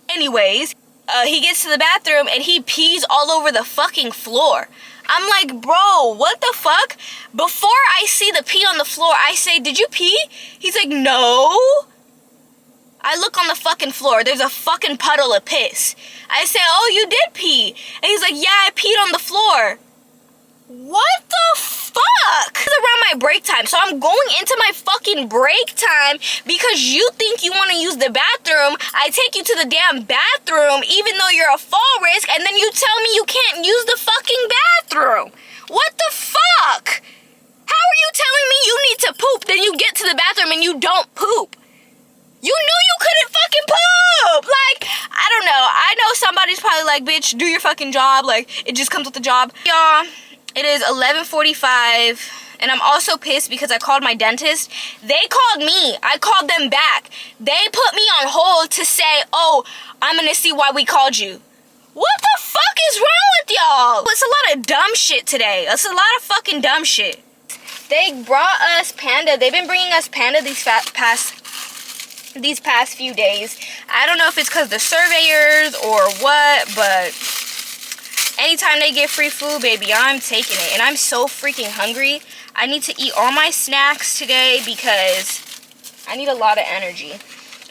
Anyways, he gets to the bathroom and he pees all over the fucking floor. I'm like, bro, what the fuck? Before I see the pee on the floor, I say, did you pee? He's like, no. I look on the fucking floor. There's a fucking puddle of piss. I say, oh, you did pee. And he's like, yeah, I peed on the floor. What the fuck? It's around my break time, so I'm going into my fucking break time because you think you want to use the bathroom. I take you to the damn bathroom even though you're a fall risk, and then you tell me you can't use the fucking bathroom. What the fuck? How are you telling me you need to poop, then you get to the bathroom and you don't poop? You knew you couldn't fucking poop! Like, I don't know. I know somebody's probably like, bitch, do your fucking job. Like, it just comes with the job. Y'all, it is 11:45, and I'm also pissed because I called my dentist. They called me. I called them back. They put me on hold to say, oh, I'm gonna see why we called you. What the fuck is wrong with y'all? It's a lot of dumb shit today. It's a lot of fucking dumb shit. They brought us Panda. They've been bringing us Panda these past few days. I don't know if it's because the surveyors or what, but anytime they get free food, baby, I'm taking it. And I'm so freaking hungry. I need to eat all my snacks today because I need a lot of energy.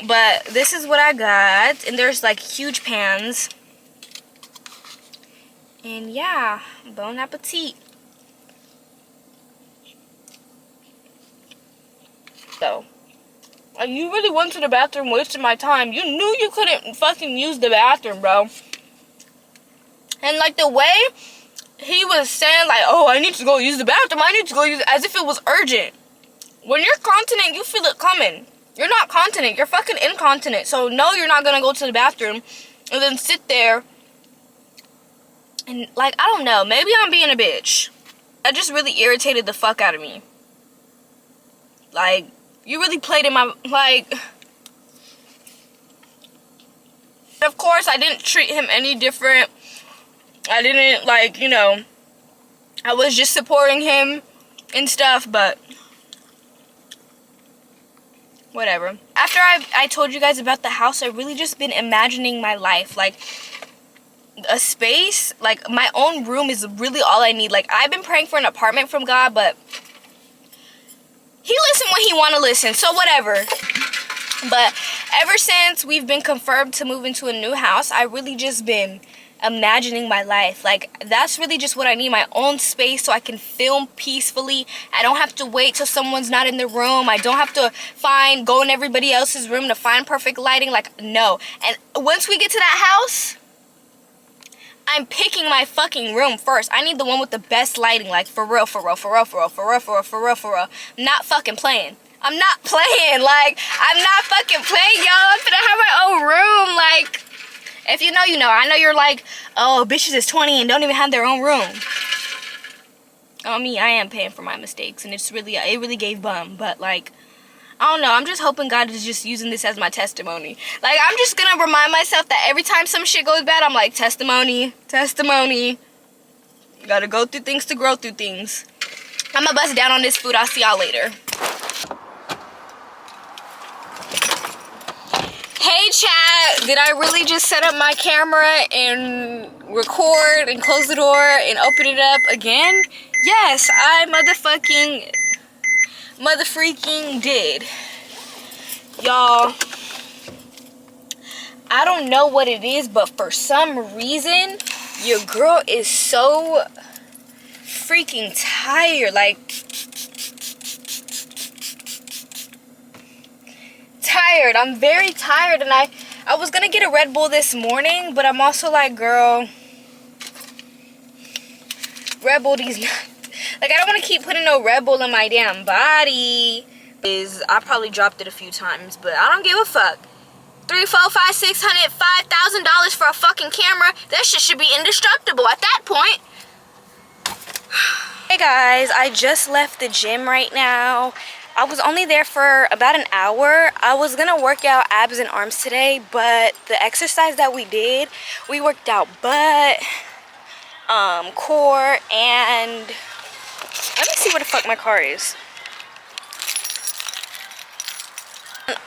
But this is what I got. And there's like huge pans. And yeah, bon appetit. So, you really went to the bathroom, wasted my time. You knew you couldn't fucking use the bathroom, bro. And like the way he was saying like, oh, I need to go use the bathroom. I need to go use it, as if it was urgent. When you're continent, you feel it coming. You're not continent. You're fucking incontinent. So no, you're not going to go to the bathroom and then sit there. And like, I don't know. Maybe I'm being a bitch. That just really irritated the fuck out of me. Like, you really played in my, like, of course, I didn't treat him any different. I didn't, like, you know, I was just supporting him and stuff, but whatever. After I told you guys about the house, I've really just been imagining my life. Like, a space, like my own room is really all I need. Like, I've been praying for an apartment from God, but he listened when he want to listen, so whatever. But ever since we've been confirmed to move into a new house, I really just been imagining my life. Like, that's really just what I need, my own space, so I can film peacefully. I don't have to wait till someone's not in the room. I don't have to go in everybody else's room to find perfect lighting. Like, no. And once we get to that house, I'm picking my fucking room first. I need the one with the best lighting, like, for real, for real, for real, for real, for real, for real, for real, for real. I'm not fucking playing. I'm not playing. Like, I'm not fucking playing, y'all. I'm gonna have my own room. Like, if you know, you know. I know you're like, oh, bitches is 20 and don't even have their own room. I mean, I am paying for my mistakes, and it really gave bum, but, like, I don't know. I'm just hoping God is just using this as my testimony. Like, I'm just gonna remind myself that every time some shit goes bad, I'm like, testimony, testimony. You gotta go through things to grow through things. I'm gonna bust down on this food. I'll see y'all later. Hey, chat. Did I really just set up my camera and record and close the door and open it up again? Yes, I motherfreaking did. Y'all, I don't know what it is, but for some reason your girl is so freaking tired. Like, tired. I'm very tired, and I was gonna get a Red Bull this morning, but I'm also like, girl, Red Bull these nuts. Like, I don't want to keep putting no Red Bull in my damn body. I probably dropped it a few times, but I don't give a fuck. $300, $400, $500, $5,000 for a fucking camera. That shit should be indestructible at that point. Hey guys, I just left the gym right now. I was only there for about an hour. I was gonna work out abs and arms today, but the exercise that we did, we worked out butt, core, and let me see where the fuck my car is.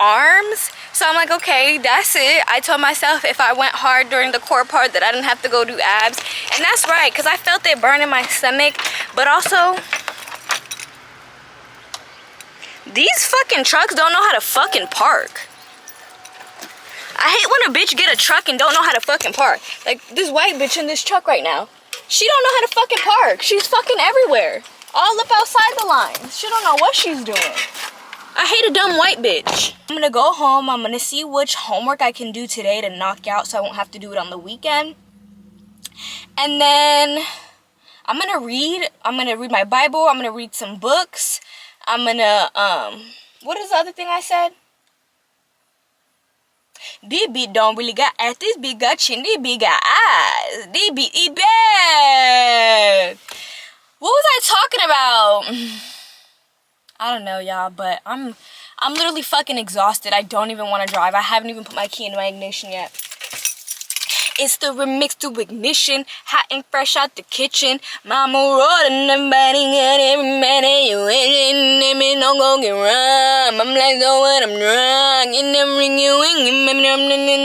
Arms. So I'm like, okay, that's it. I told myself if I went hard during the core part that I didn't have to go do abs. And that's right, because I felt it burn in my stomach. But also, these fucking trucks don't know how to fucking park. I hate when a bitch get a truck and don't know how to fucking park. Like, this white bitch in this truck right now. She don't know how to fucking park. She's fucking everywhere. All up outside the lines. She don't know what she's doing. I hate a dumb white bitch. I'm gonna go home. I'm gonna see which homework I can do today to knock out so I won't have to do it on the weekend. And then I'm gonna read. I'm gonna read my Bible. I'm gonna read some books. I'm gonna, what is the other thing I said? This bitch don't really got ass. This bitch got chin. This bitch got eyes. This bitch eat bad. What was I talking about? I don't know, y'all, but I'm literally fucking exhausted. I don't even want to drive. I haven't even put my key in my ignition yet. It's the remix to ignition, hot and fresh out the kitchen. Mama rolling the body and every minute you in me don't go get wrong. I'm like, so what, I'm drunk. You never ring you in,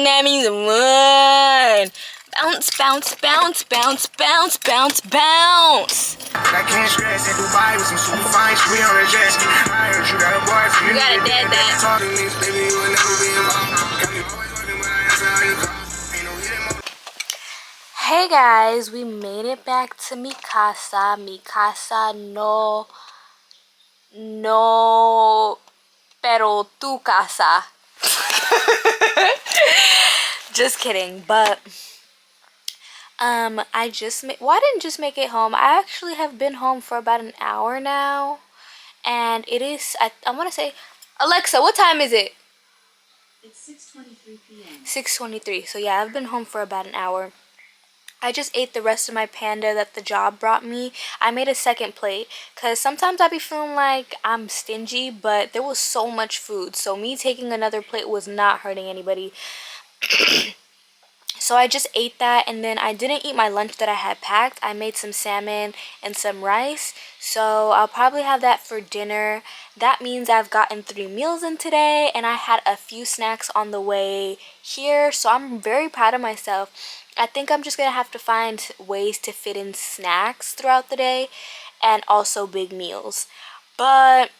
that means I'm one. Bounce, bounce, bounce, bounce, bounce, bounce, bounce. I can't stress in Dubai with some super fine we on a jet ski. I heard you got a boyfriend. You gotta dead that. Talking this, baby, you will never be involved. Got me always wondering when I answer how you call. Ain't no hidden motive. Hey guys, we made it back to mi casa. Mi casa no, pero tu casa. Just kidding, but I didn't just make it home. I actually have been home for about an hour now, and it is, I want to say, Alexa, what time is it? It's 6:23 p.m. 6:23. So yeah, I've been home for about an hour. I just ate the rest of my panda that the job brought me. I made a second plate because sometimes I be feeling like I'm stingy, but there was so much food, so me taking another plate was not hurting anybody. So I just ate that, and then I didn't eat my lunch that I had packed. I made some salmon and some rice, so I'll probably have that for dinner. That means I've gotten 3 meals in today, and I had a few snacks on the way here, so I'm very proud of myself. I think I'm just gonna have to find ways to fit in snacks throughout the day and also big meals. But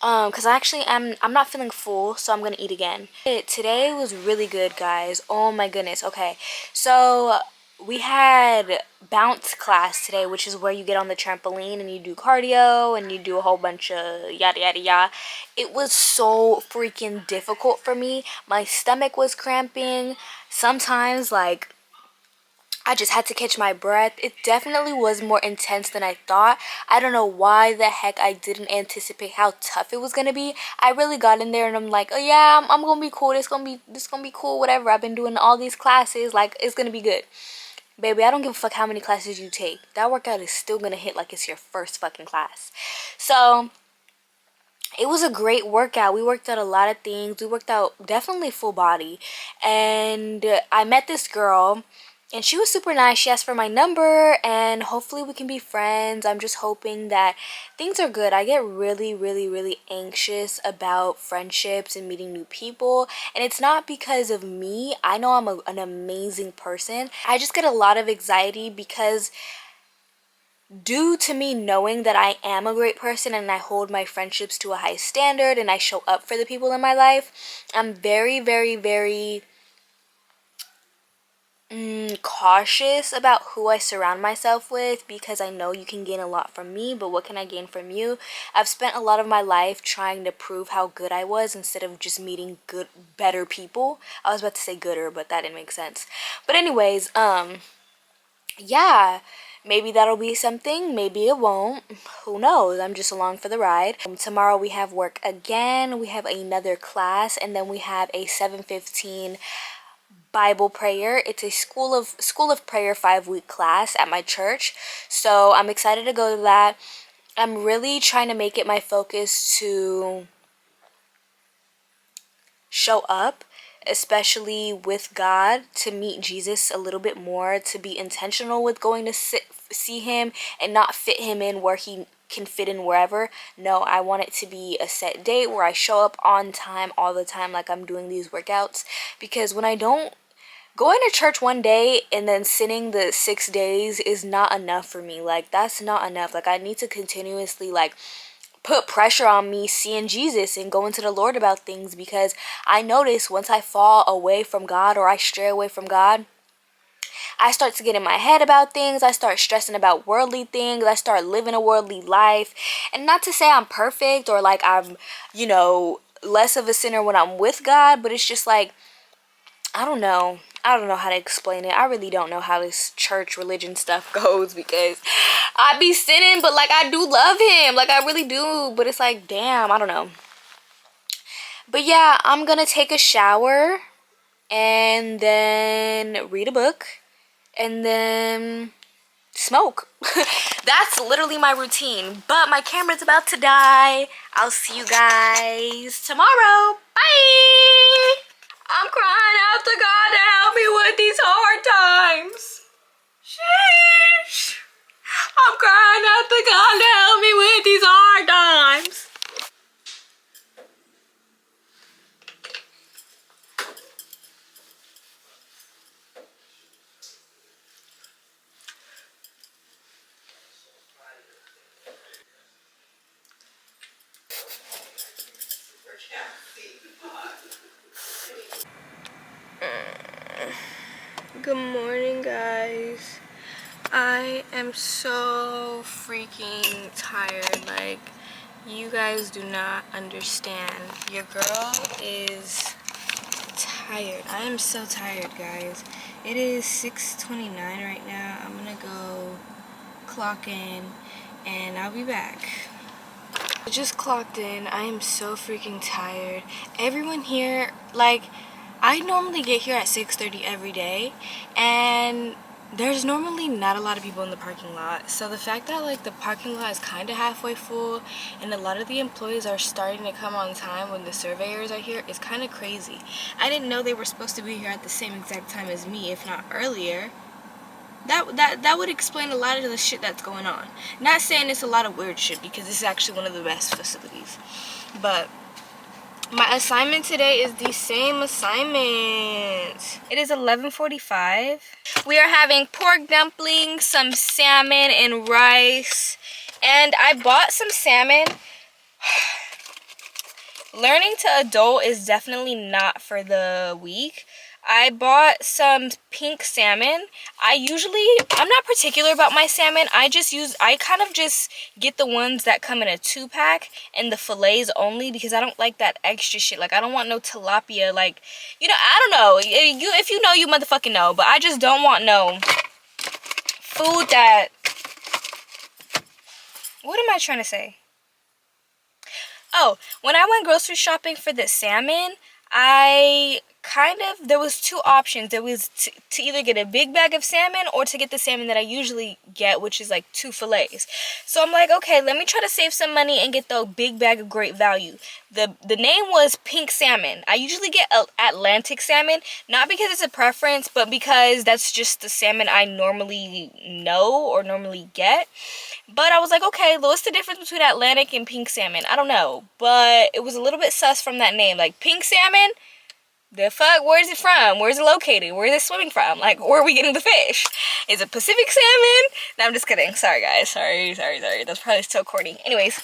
because I'm not feeling full, so I'm gonna eat again. Today was really good, guys. Oh my goodness. Okay, so we had bounce class today, which is where you get on the trampoline and you do cardio and you do a whole bunch of yada yada yada. It was so freaking difficult for me. My stomach was cramping sometimes, like I just had to catch my breath. It definitely was more intense than I thought. I don't know why the heck I didn't anticipate how tough it was gonna be. I really got in there and I'm like, oh yeah, I'm gonna be cool. This gonna be cool. Whatever. I've been doing all these classes. Like, it's gonna be good. Baby, I don't give a fuck how many classes you take. That workout is still gonna hit like it's your first fucking class. So it was a great workout. We worked out a lot of things. We worked out definitely full body. And I met this girl and she was super nice. She asked for my number and hopefully we can be friends. I'm just hoping that things are good. I get really, really, really anxious about friendships and meeting new people. And it's not because of me. I know I'm an amazing person. I just get a lot of anxiety because due to me knowing that I am a great person and I hold my friendships to a high standard and I show up for the people in my life, I'm very, very, very cautious about who I surround myself with because I know you can gain a lot from me, but what can I gain from you? I've spent a lot of my life trying to prove how good I was instead of just meeting better people. I was about to say gooder, but that didn't make sense. But anyways, yeah, maybe that'll be something, maybe it won't, who knows. I'm just along for the ride. Tomorrow we have work again, we have another class, and then we have a 7:15 Bible prayer. It's a school of prayer 5-week class at my church, so I'm excited to go to that. I'm really trying to make it my focus to show up, especially with God, to meet Jesus a little bit more, to be intentional with going to see him and not fit him in where he can fit in wherever. No, I want it to be a set date where I show up on time all the time like I'm doing these workouts, because when I don't, going to church one day and then sinning the 6 days is not enough for me. Like, that's not enough. Like, I need to continuously like put pressure on me seeing Jesus and going to the Lord about things, because I notice once I fall away from God or I stray away from God, I start to get in my head about things. I start stressing about worldly things. I start living a worldly life. And not to say I'm perfect or like I'm, less of a sinner when I'm with God, but it's just like, I don't know how to explain it. I really don't know how this church religion stuff goes, because I be sinning, but like I do love him. Like I really do. But it's like, damn, I don't know. But yeah, I'm gonna take a shower and then read a book and then smoke. That's literally my routine. But my camera's about to die. I'll see you guys tomorrow. Bye. I'm crying out to God to help me with these hard times. Sheesh. I'm crying out to God to help me with these hard times. Good morning, guys. I am so freaking tired. Like, you guys do not understand. Your girl is tired. I am so tired, guys. It is 6:29 right now. I'm gonna go clock in and I'll be back. I just clocked in. I am so freaking tired. Everyone here, like, I normally get here at 6:30 every day, and there's normally not a lot of people in the parking lot, so the fact that like the parking lot is kind of halfway full and a lot of the employees are starting to come on time when the surveyors are here is kind of crazy. I didn't know they were supposed to be here at the same exact time as me, if not earlier. That would explain a lot of the shit that's going on. Not saying it's a lot of weird shit, because this is actually one of the best facilities, but my assignment today is the same assignment. It is 11:45. We are having pork dumplings, some salmon, and rice. And I bought some salmon. Learning to adult is definitely not for the weak. I bought some pink salmon. I'm not particular about my salmon. I kind of just get the ones that come in a 2-pack and the fillets only, because I don't like that extra shit. Like, I don't want no tilapia. Like, you know, I don't know. If you know, you motherfucking know. But I just don't want no food that... What am I trying to say? Oh, when I went grocery shopping for the salmon, there was 2 options. There was to either get a big bag of salmon or to get the salmon that I usually get, which is like 2 fillets. So I'm like, okay, let me try to save some money and get the big bag of great value. The name was pink salmon. I usually get Atlantic salmon, not because it's a preference, but because that's just the salmon I normally know or normally get. But I was like, okay, what's the difference between Atlantic and pink salmon? I don't know, but it was a little bit sus from that name. Like, pink salmon? The fuck? Where's it from? Where's it located? Where is it swimming from? Like, where are we getting the fish? Is it Pacific salmon? No, I'm just kidding. Sorry, guys. Sorry. That's probably so corny. Anyways.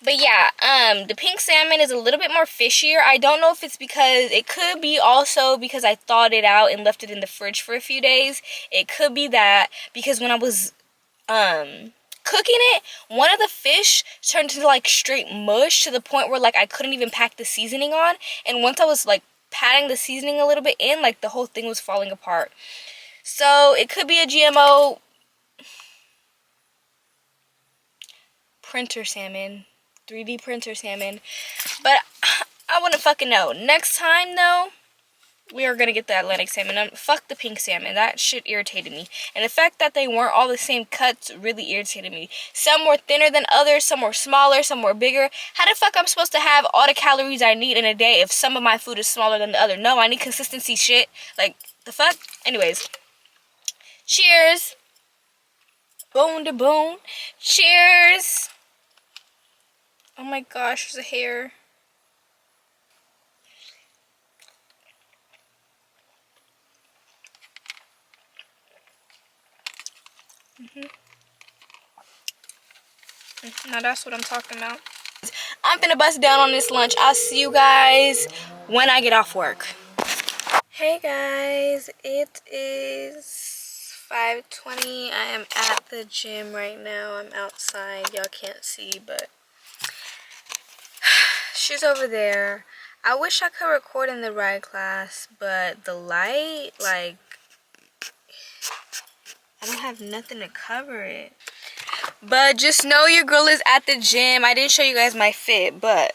But yeah, the pink salmon is a little bit more fishier. I don't know if it's because... It could be also because I thawed it out and left it in the fridge for a few days. It could be that because when I was... cooking it, one of the fish turned into like straight mush to the point where like I couldn't even pack the seasoning on, and once I was like patting the seasoning a little bit in, like the whole thing was falling apart. So it could be a GMO printer salmon, 3D printer salmon, but I wouldn't fucking know. Next time though, we are gonna get the Atlantic salmon. Fuck the pink salmon. That shit irritated me. And the fact that they weren't all the same cuts really irritated me. Some were thinner than others, some were smaller, some were bigger. How the fuck I'm supposed to have all the calories I need in a day if some of my food is smaller than the other? No, I need consistency shit. Like, the fuck? Anyways. Cheers. Bone to bone. Cheers. Oh my gosh, there's a hair. Now that's what I'm talking about. I'm finna bust down on this lunch. I'll see you guys when I get off work. Hey guys, it is 5:20. I am at the gym right now. I'm outside. Y'all can't see, but she's over there. I wish I could record in the ride class, but the light, like, I don't have nothing to cover it. But just know your girl is at the gym. I didn't show you guys my fit, but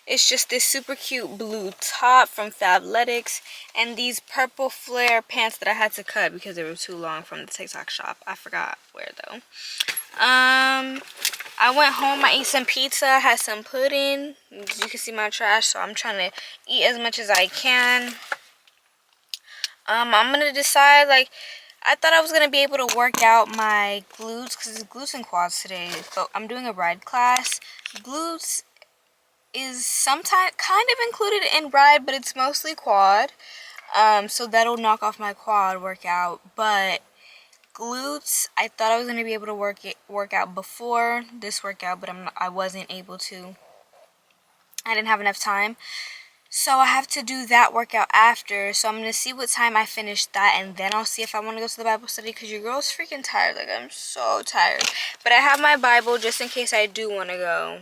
it's just this super cute blue top from Fabletics and these purple flare pants that I had to cut because they were too long from the TikTok shop. I forgot where though. I went home, I ate some pizza, had some pudding. As you can see my trash, so I'm trying to eat as much as I can. I'm gonna decide, like, I thought I was going to be able to work out my glutes because it's glutes and quads today, but I'm doing a ride class. Glutes is sometimes kind of included in ride, but it's mostly quad. So that'll knock off my quad workout, but glutes, I thought I was going to be able to work out before this workout, but I wasn't able to. I didn't have enough time. So I have to do that workout after. So I'm going to see what time I finish that. And then I'll see if I want to go to the Bible study. Because your girl's freaking tired. Like, I'm so tired. But I have my Bible just in case I do want to go.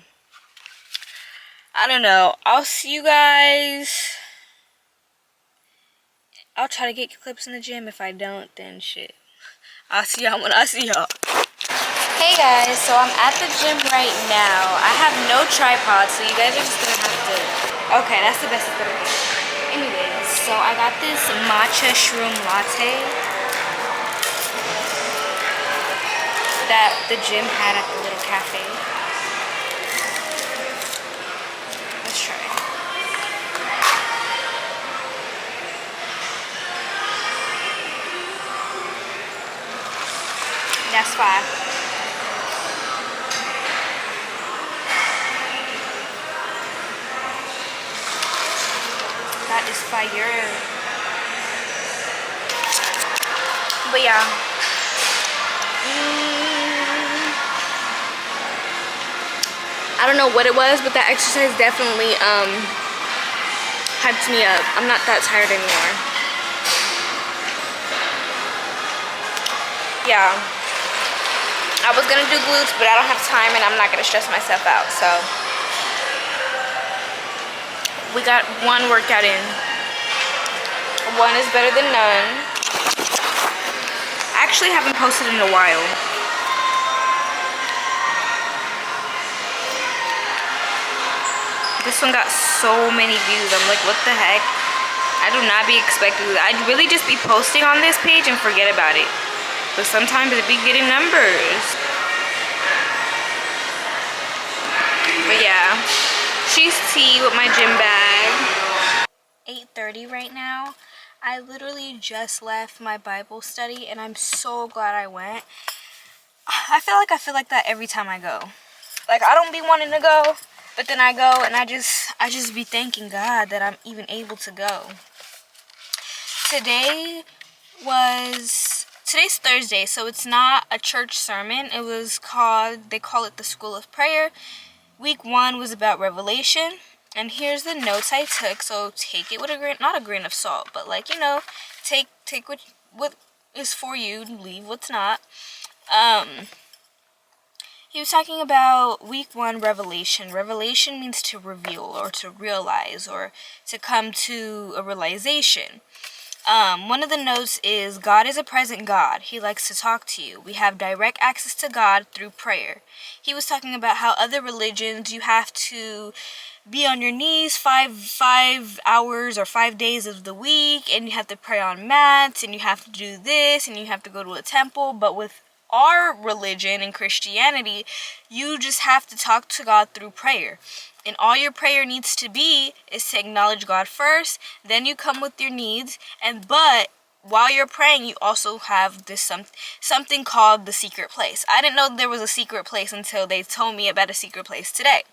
I don't know. I'll see you guys. I'll try to get clips in the gym. If I don't, then shit. I'll see y'all when I see y'all. Hey guys. So I'm at the gym right now. I have no tripod. So you guys are just going to have to... Okay, that's the best it's gonna be. Anyways, So I got this matcha shroom latte that the gym had at the little cafe. Let's try it. That's 5. That is fire. But yeah. I don't know what it was, but that exercise definitely hyped me up. I'm not that tired anymore. Yeah. I was gonna do glutes, but I don't have time and I'm not gonna stress myself out, so we got one workout in. One is better than none. I actually haven't posted in a while. This one got so many views. I'm like, what the heck? I do not be expecting that. I'd really just be posting on this page and forget about it. But sometimes it be getting numbers. But yeah. She's tea with my gym bag. 8:30 right now. I literally just left my Bible study and I'm so glad I went. I feel like that every time I go. Like, I don't be wanting to go, but then I go and I just be thanking God that I'm even able to go. Today's Thursday, so it's not a church sermon. They call it the School of Prayer. Week 1 was about Revelation, and here's the notes I took. So take it with not a grain of salt, but like, you know, take what is for you, leave what's not. He was talking about week 1 revelation. Revelation means to reveal or to realize or to come to a realization. One of the notes is God is a present God. He likes to talk to you. We have direct access to God through prayer. He was talking about how other religions, you have to be on your knees 5 hours or 5 days of the week, and you have to pray on mats, and you have to do this, and you have to go to a temple. But with our religion and Christianity, you just have to talk to God through prayer. And all your prayer needs to be is to acknowledge God first, then you come with your needs, but while you're praying, you also have this something called the secret place. I didn't know there was a secret place until they told me about a secret place today.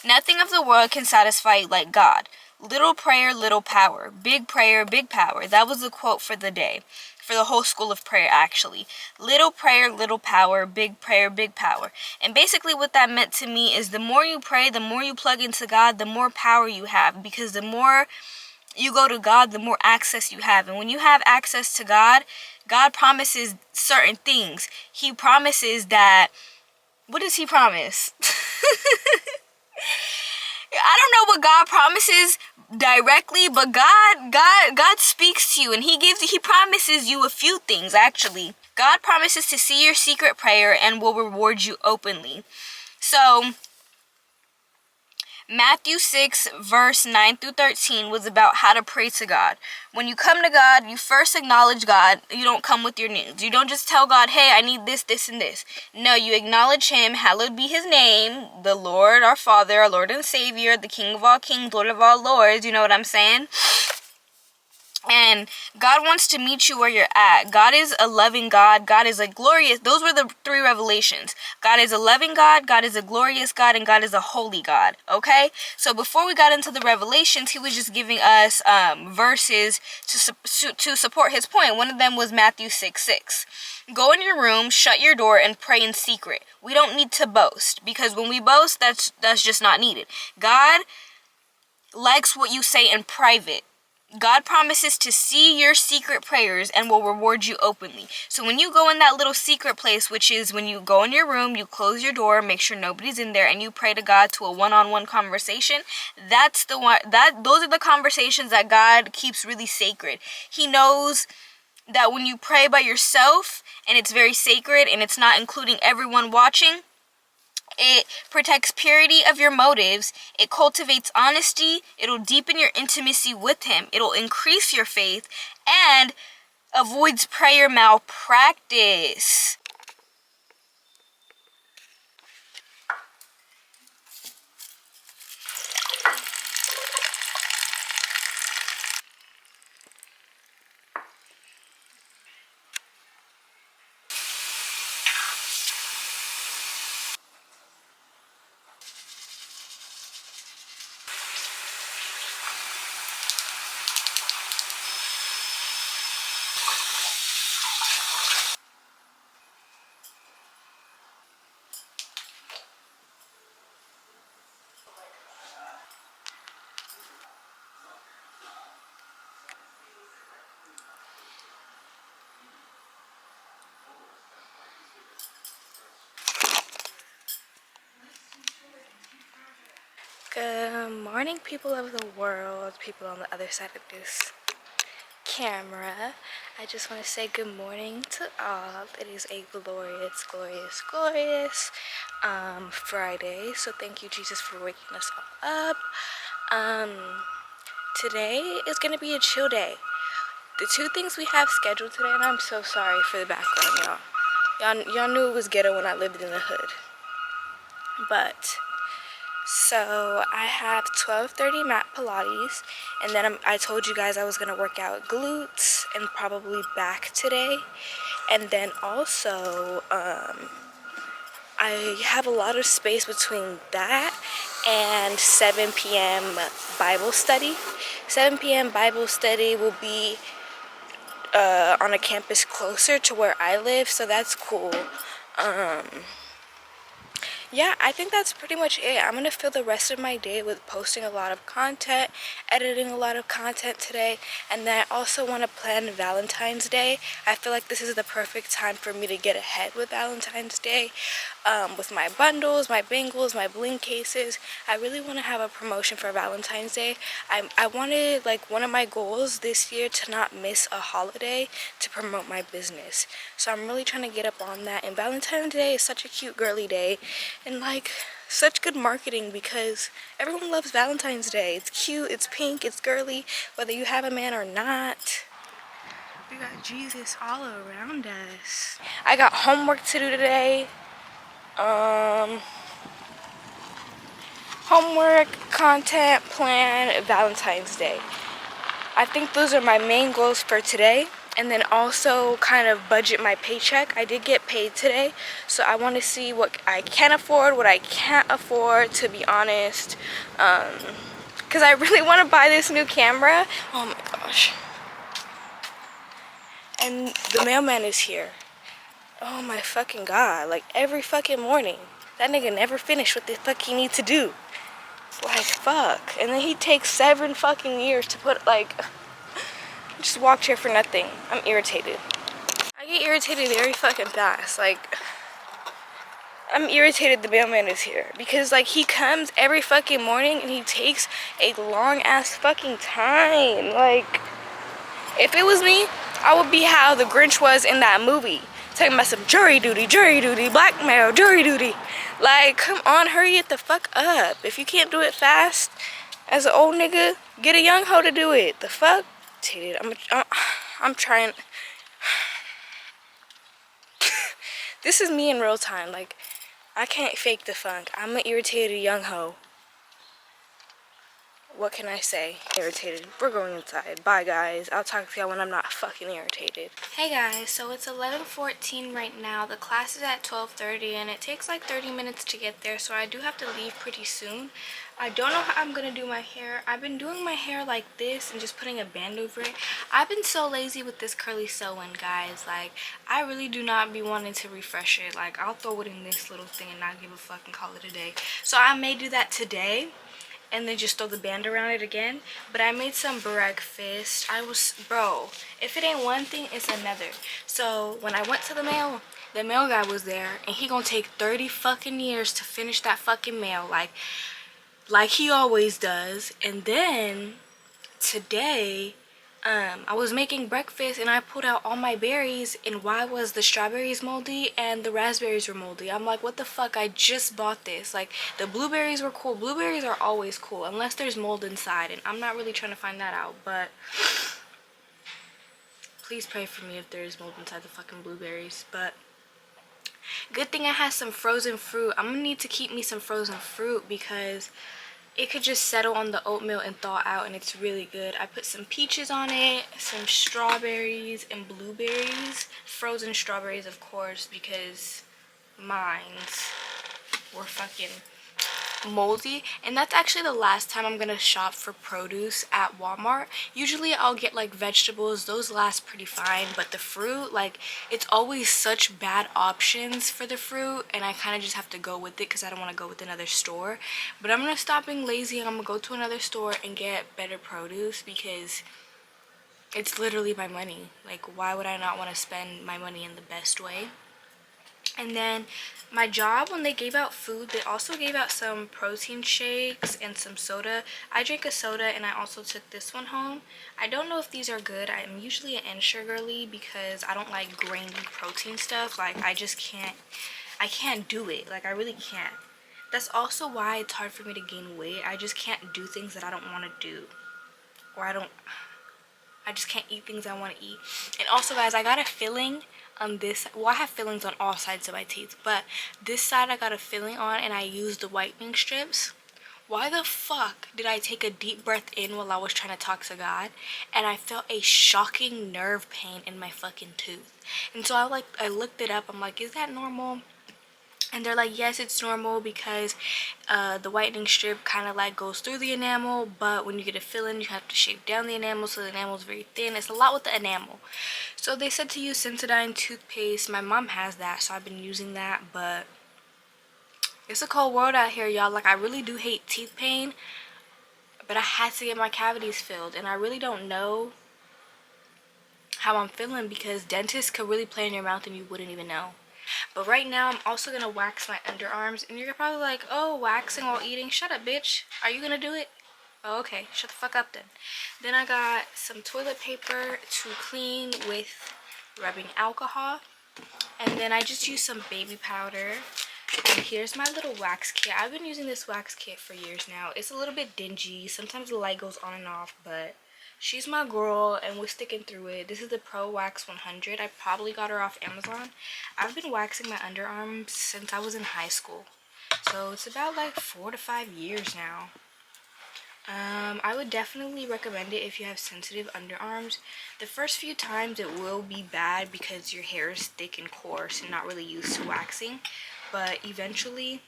Nothing of the world can satisfy you like God. Little prayer, little power. Big prayer, big power. That was the quote for the day. For the whole school of prayer, actually. Little prayer, little power. Big prayer, big power. And basically what that meant to me is the more you pray, the more you plug into God, the more power you have. Because the more you go to God, the more access you have. And when you have access to God, God promises certain things. He promises that... What does he promise? I don't know what God promises directly, but God speaks to you, and he promises you a few things. Actually, God promises to see your secret prayer and will reward you openly. So Matthew 6 verse 9 through 13 was about how to pray to God. When you come to God, you first acknowledge God. You don't come with your needs. You don't just tell God, hey, I need this, this, and this. No, you acknowledge him. Hallowed be his name, the Lord, our Father, our Lord and Savior, the King of all kings, Lord of all lords. You know what I'm saying? And God wants to meet you where you're at. God is a loving God. God is a glorious... Those were the 3 revelations. God is a loving God. God is a glorious God. And God is a holy God. Okay? So before we got into the revelations, he was just giving us verses to support his point. One of them was Matthew 6:6. Go in your room, shut your door, and pray in secret. We don't need to boast. Because when we boast, that's just not needed. God likes what you say in private. God promises to see your secret prayers and will reward you openly. So when you go in that little secret place, which is when you go in your room, you close your door, make sure nobody's in there, and you pray to God to a one-on-one conversation, those are the conversations that God keeps really sacred. He knows that when you pray by yourself and it's very sacred and it's not including everyone watching, It protects purity of your motives. It cultivates honesty. It'll deepen your intimacy with him. It'll increase your faith and avoids prayer malpractice. Good morning, people of the world, people on the other side of this camera. I just want to say good morning to all. It is a glorious, glorious, glorious Friday. So thank you, Jesus, for waking us all up. Today is going to be a chill day. The two things we have scheduled today, and I'm so sorry for the background, y'all knew it was ghetto when I lived in the hood. But so I have 12:30 mat Pilates, and then I told you guys I was gonna work out glutes and probably back today. And then also I have a lot of space between that and 7 p.m. Bible study. 7 p.m. Bible study will be on a campus closer to where I live, so that's cool. Yeah, I think that's pretty much it. I'm going to fill the rest of my day with posting a lot of content, editing a lot of content today, and then I also want to plan Valentine's Day. I feel like this is the perfect time for me to get ahead with Valentine's Day. With my bundles, my bangles, my bling cases. I really want to have a promotion for Valentine's Day. I wanted, like, one of my goals this year to not miss a holiday to promote my business. So I'm really trying to get up on that. And Valentine's Day is such a cute girly day. And, like, such good marketing because everyone loves Valentine's Day. It's cute, it's pink, it's girly, whether you have a man or not. We got Jesus all around us. I got homework to do today. Homework, content, plan, Valentine's Day. I think those are my main goals for today. And then also kind of budget my paycheck. I did get paid today, so I want to see what I can afford, what I can't afford, to be honest. Because I really want to buy this new camera. Oh my gosh. And the mailman is here. Oh my fucking god. Like, every fucking morning. That nigga never finished what the fuck he needs to do. Like, fuck. And then he takes 7 fucking years to put, like... Just walked here for nothing. I'm irritated. I get irritated very fucking fast. Like, I'm irritated the mailman is here. Because, like, he comes every fucking morning and he takes a long ass fucking time. Like, if it was me, I would be how the Grinch was in that movie. Talking about some jury duty, blackmail, jury duty. Like, come on, hurry it the fuck up. If you can't do it fast, as an old nigga, get a young hoe to do it. The fuck? I'm trying. This is me in real time. Like, I can't fake the funk. I'm an irritated young hoe. What can I say? Irritated. We're going inside. Bye, guys. I'll talk to y'all when I'm not fucking irritated. Hey, guys. So it's 11:14 right now. The class is at 12:30, and it takes like 30 minutes to get there, so I do have to leave pretty soon. I don't know how I'm gonna do my hair. I've been doing my hair like this and just putting a band over it. I've been so lazy with this curly sew-in, guys. Like, I really do not be wanting to refresh it. Like, I'll throw it in this little thing and not give a fuck and call it a day. So I may do that today and then just throw the band around it again. But I made some breakfast. Bro, if it ain't one thing, it's another. So when I went to the mail guy was there, and he gonna take 30 fucking years to finish that fucking mail, like he always does. And then today, I was making breakfast and I pulled out all my berries, and why was the strawberries moldy and the raspberries were moldy? I'm like, what the fuck? I just bought this. Like, the blueberries were cool. Blueberries are always cool unless there's mold inside, and I'm not really trying to find that out, but please pray for me if there is mold inside the fucking blueberries. But good thing I had some frozen fruit. I'm gonna need to keep me some frozen fruit because it could just settle on the oatmeal and thaw out, and it's really good. I put some peaches on it, some strawberries and blueberries. Frozen strawberries, of course, because mine's were fucking moldy. And that's actually the last time I'm gonna shop for produce at Walmart. Usually I'll get like vegetables, those last pretty fine, but the fruit, like, it's always such bad options for the fruit, and I kind of just have to go with it because I don't want to go with another store. But I'm gonna stop being lazy and I'm gonna go to another store and get better produce because it's literally my money. Like, why would I not want to spend my money in the best way? And then my job, when they gave out food, they also gave out some protein shakes and some soda. I drank a soda and I also took this one home. I don't know if these are good. I'm usually an Ensure girly because I don't like grainy protein stuff. Like, I can't do it. Like, I really can't. That's also why it's hard for me to gain weight. I just can't do things that I don't want to do. Or I just can't eat things I want to eat. And also, guys, I got a filling on this. Well, I have fillings on all sides of my teeth, but this side I got a filling on and I used the whitening strips. Why the fuck did I take a deep breath in while I was trying to talk to God and I felt a shocking nerve pain in my fucking tooth? And so I looked it up. I'm like, is that normal? And they're like, yes, it's normal because the whitening strip kind of like goes through the enamel, but when you get a fill-in, you have to shave down the enamel, so the enamel is very thin. It's a lot with the enamel. So they said to use Sensodyne toothpaste. My mom has that, so I've been using that, but it's a cold world out here, y'all. Like, I really do hate teeth pain, but I had to get my cavities filled, and I really don't know how I'm feeling because dentists could really play in your mouth and you wouldn't even know. But right now, I'm also going to wax my underarms. And you're probably like, oh, waxing while eating? Shut up, bitch. Are you going to do it? Oh, okay. Shut the fuck up then. Then I got some toilet paper to clean with rubbing alcohol. And then I just used some baby powder. And here's my little wax kit. I've been using this wax kit for years now. It's a little bit dingy. Sometimes the light goes on and off, but she's my girl and we're sticking through it. This is the Pro Wax 100. I probably got her off Amazon. I've been waxing my underarms since I was in high school. So it's about like 4 to 5 years now. I would definitely recommend it if you have sensitive underarms. The first few times it will be bad because your hair is thick and coarse and not really used to waxing. But eventually,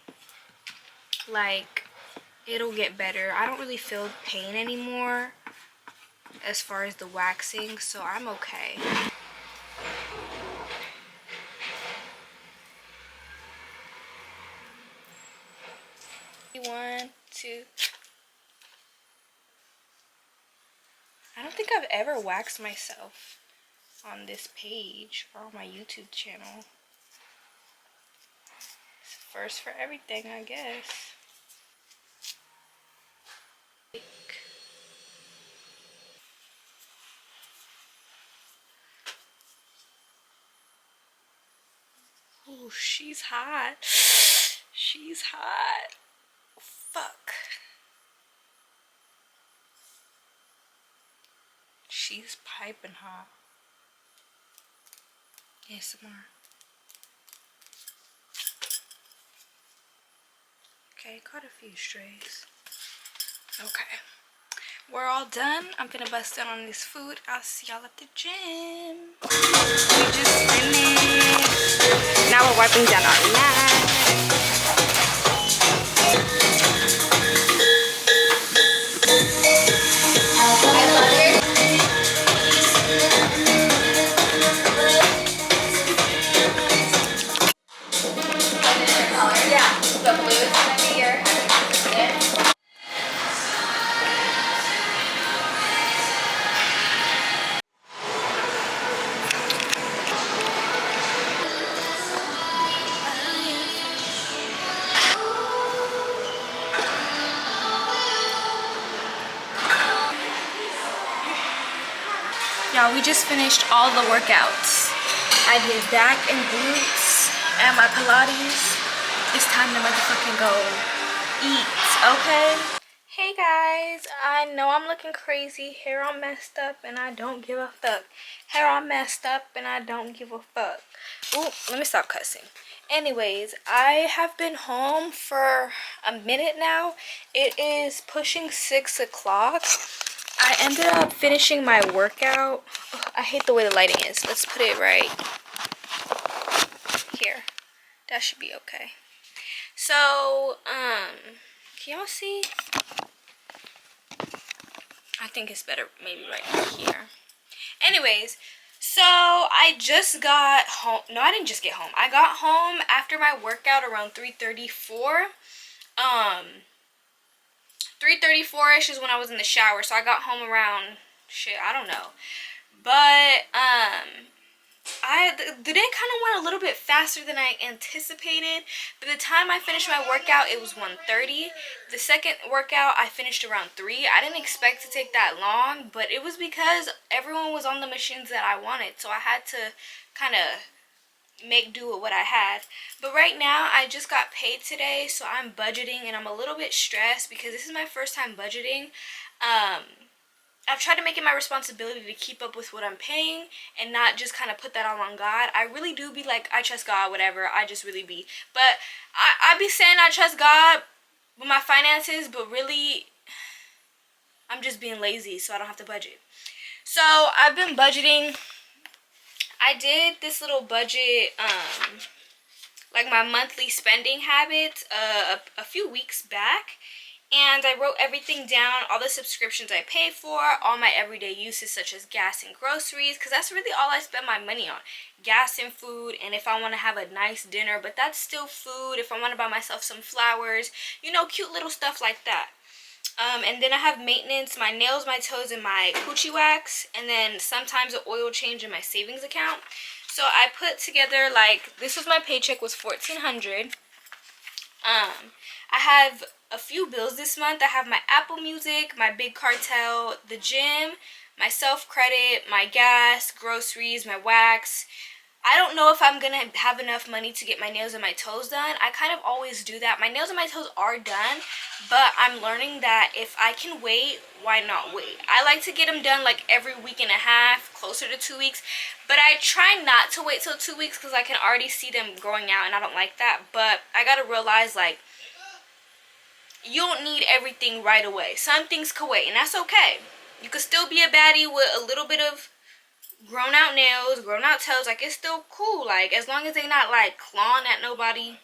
like, it'll get better. I don't really feel pain anymore as far as the waxing, so I'm okay. One, two. I don't think I've ever waxed myself on this page or on my YouTube channel. It's first for everything, I guess. Oh, she's hot. She's hot. Fuck. She's piping hot. ASMR. Okay, caught a few strays. Okay. We're all done. I'm gonna bust down on this food. I'll see y'all at the gym. We just finished. Now we're wiping down our mat. Y'all, we just finished all the workouts. I did back and glutes and my Pilates. It's time to motherfucking go eat, okay? Hey guys, I know I'm looking crazy. Hair all messed up and I don't give a fuck. Hair all messed up and I don't give a fuck. Ooh, let me stop cussing. Anyways, I have been home for a minute now. It is pushing 6 o'clock. I ended up finishing my workout. Ugh, I hate the way the lighting is. Let's put it right here. That should be okay. So, can y'all see? I think it's better maybe right here. Anyways, so I just got home. No, I didn't just get home. I got home after my workout around 3:34. 3:34ish is when I was in the shower. So I got home around, shit, I don't know. But, the day kind of went a little bit faster than I anticipated. By the time I finished my workout, it was 1:30. The second workout, I finished around 3. I didn't expect to take that long, but it was because everyone was on the machines that I wanted. So I had to kind of make do with what I had. But right now, I just got paid today, so I'm budgeting, and I'm a little bit stressed because this is my first time budgeting. I've tried to make it my responsibility to keep up with what I'm paying and not just kind of put that all on God. I really do be like, I trust God, whatever. I just really be. But I be saying I trust God with my finances, but really, I'm just being lazy so I don't have to budget. So I've been budgeting. I did this little budget, like my monthly spending habits a few weeks back. And I wrote everything down, all the subscriptions I pay for, all my everyday uses such as gas and groceries, because that's really all I spend my money on. Gas and food, and if I want to have a nice dinner, but that's still food. If I want to buy myself some flowers, you know, cute little stuff like that. And then I have maintenance, my nails, my toes, and my coochie wax, and then sometimes an oil change in my savings account. So I put together, like, this was my paycheck, was $1,400. I have a few bills this month. I have my Apple Music, my Big Cartel, the gym, my self-credit, my gas, groceries, my wax. I don't know if I'm going to have enough money to get my nails and my toes done. I kind of always do that. My nails and my toes are done, but I'm learning that if I can wait, why not wait? I like to get them done like every week and a half, closer to 2 weeks. But I try not to wait till 2 weeks because I can already see them growing out and I don't like that. But I got to realize, like, you don't need everything right away. Some things can wait, and that's okay. You could still be a baddie with a little bit of grown out nails, grown out toes. Like, it's still cool. Like, as long as they not like clawing at nobody,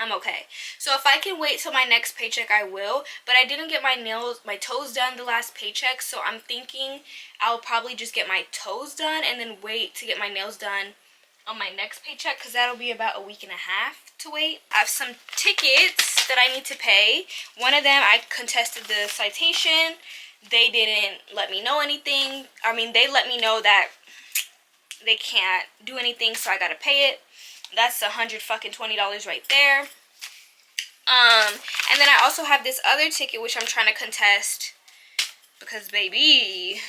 I'm okay. So if I can wait till my next paycheck, I will. But I didn't get my nails, my toes done the last paycheck, so I'm thinking I'll probably just get my toes done and then wait to get my nails done on my next paycheck, because that'll be about a week and a half to wait. I have some tickets that I need to pay. One of them, I contested the citation. They didn't let me know anything. I mean, they let me know that they can't do anything, so I gotta pay it. That's $120 right there. And then I also have this other ticket which I'm trying to contest because, baby,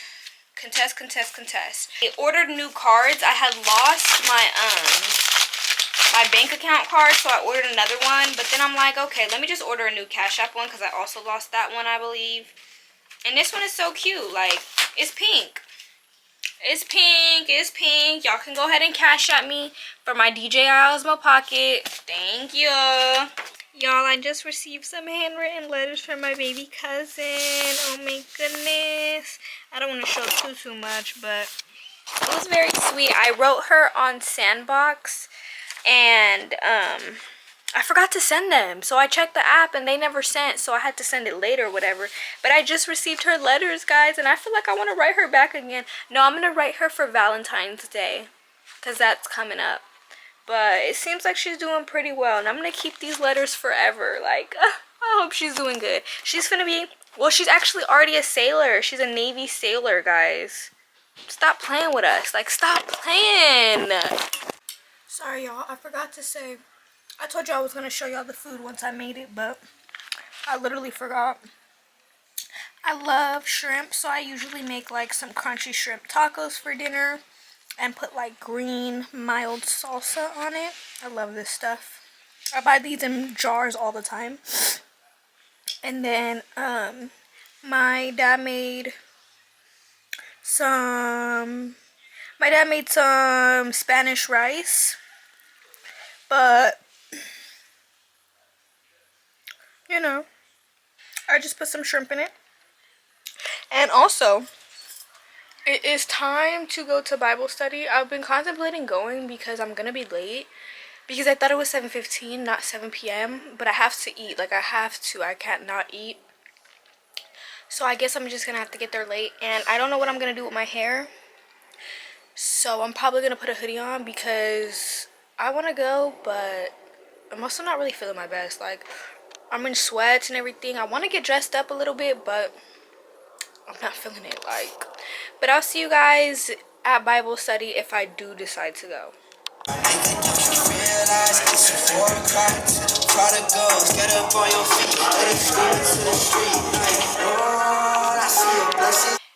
contest. I ordered new cards. I had lost my my bank account card, so I ordered another one. But then I'm like, okay, let me just order a new Cash App one because I also lost that one, I believe. And this one is so cute. Like, it's pink. It's pink. Y'all can go ahead and Cash App me for my DJ Osmo pocket. Thank you. Y'all, I just received some handwritten letters from my baby cousin. Oh my goodness. I don't want to show too much, but it was very sweet. I wrote her on Sandbox, and I forgot to send them. So I checked the app and they never sent, so I had to send it later or whatever. But I just received her letters, guys, and I feel like I want to write her back again. No, I'm going to write her for Valentine's Day because that's coming up. But it seems like she's doing pretty well, and I'm going to keep these letters forever. Like, I hope she's doing good. She's going to be, well, she's actually already a sailor. She's a Navy sailor, guys. Stop playing with us. Like, stop playing. Sorry, y'all. I forgot to say, I told y'all I was going to show y'all the food once I made it, but I literally forgot. I love shrimp, so I usually make like some crunchy shrimp tacos for dinner and put like green mild salsa on it. I love this stuff. I buy these in jars all the time. And then my dad made some Spanish rice, but you know, I just put some shrimp in it. And also, it is time to go to Bible study. I've been contemplating going because I'm gonna be late. Because I thought it was 7:15, not 7 p.m. But I have to eat. Like, I can't not eat. So I guess I'm just gonna have to get there late. And I don't know what I'm gonna do with my hair. So I'm probably gonna put a hoodie on because I wanna go, but I'm also not really feeling my best. Like, I'm in sweats and everything. I wanna get dressed up a little bit, but I'm not feeling it. Like, but I'll see you guys at Bible study if I do decide to go.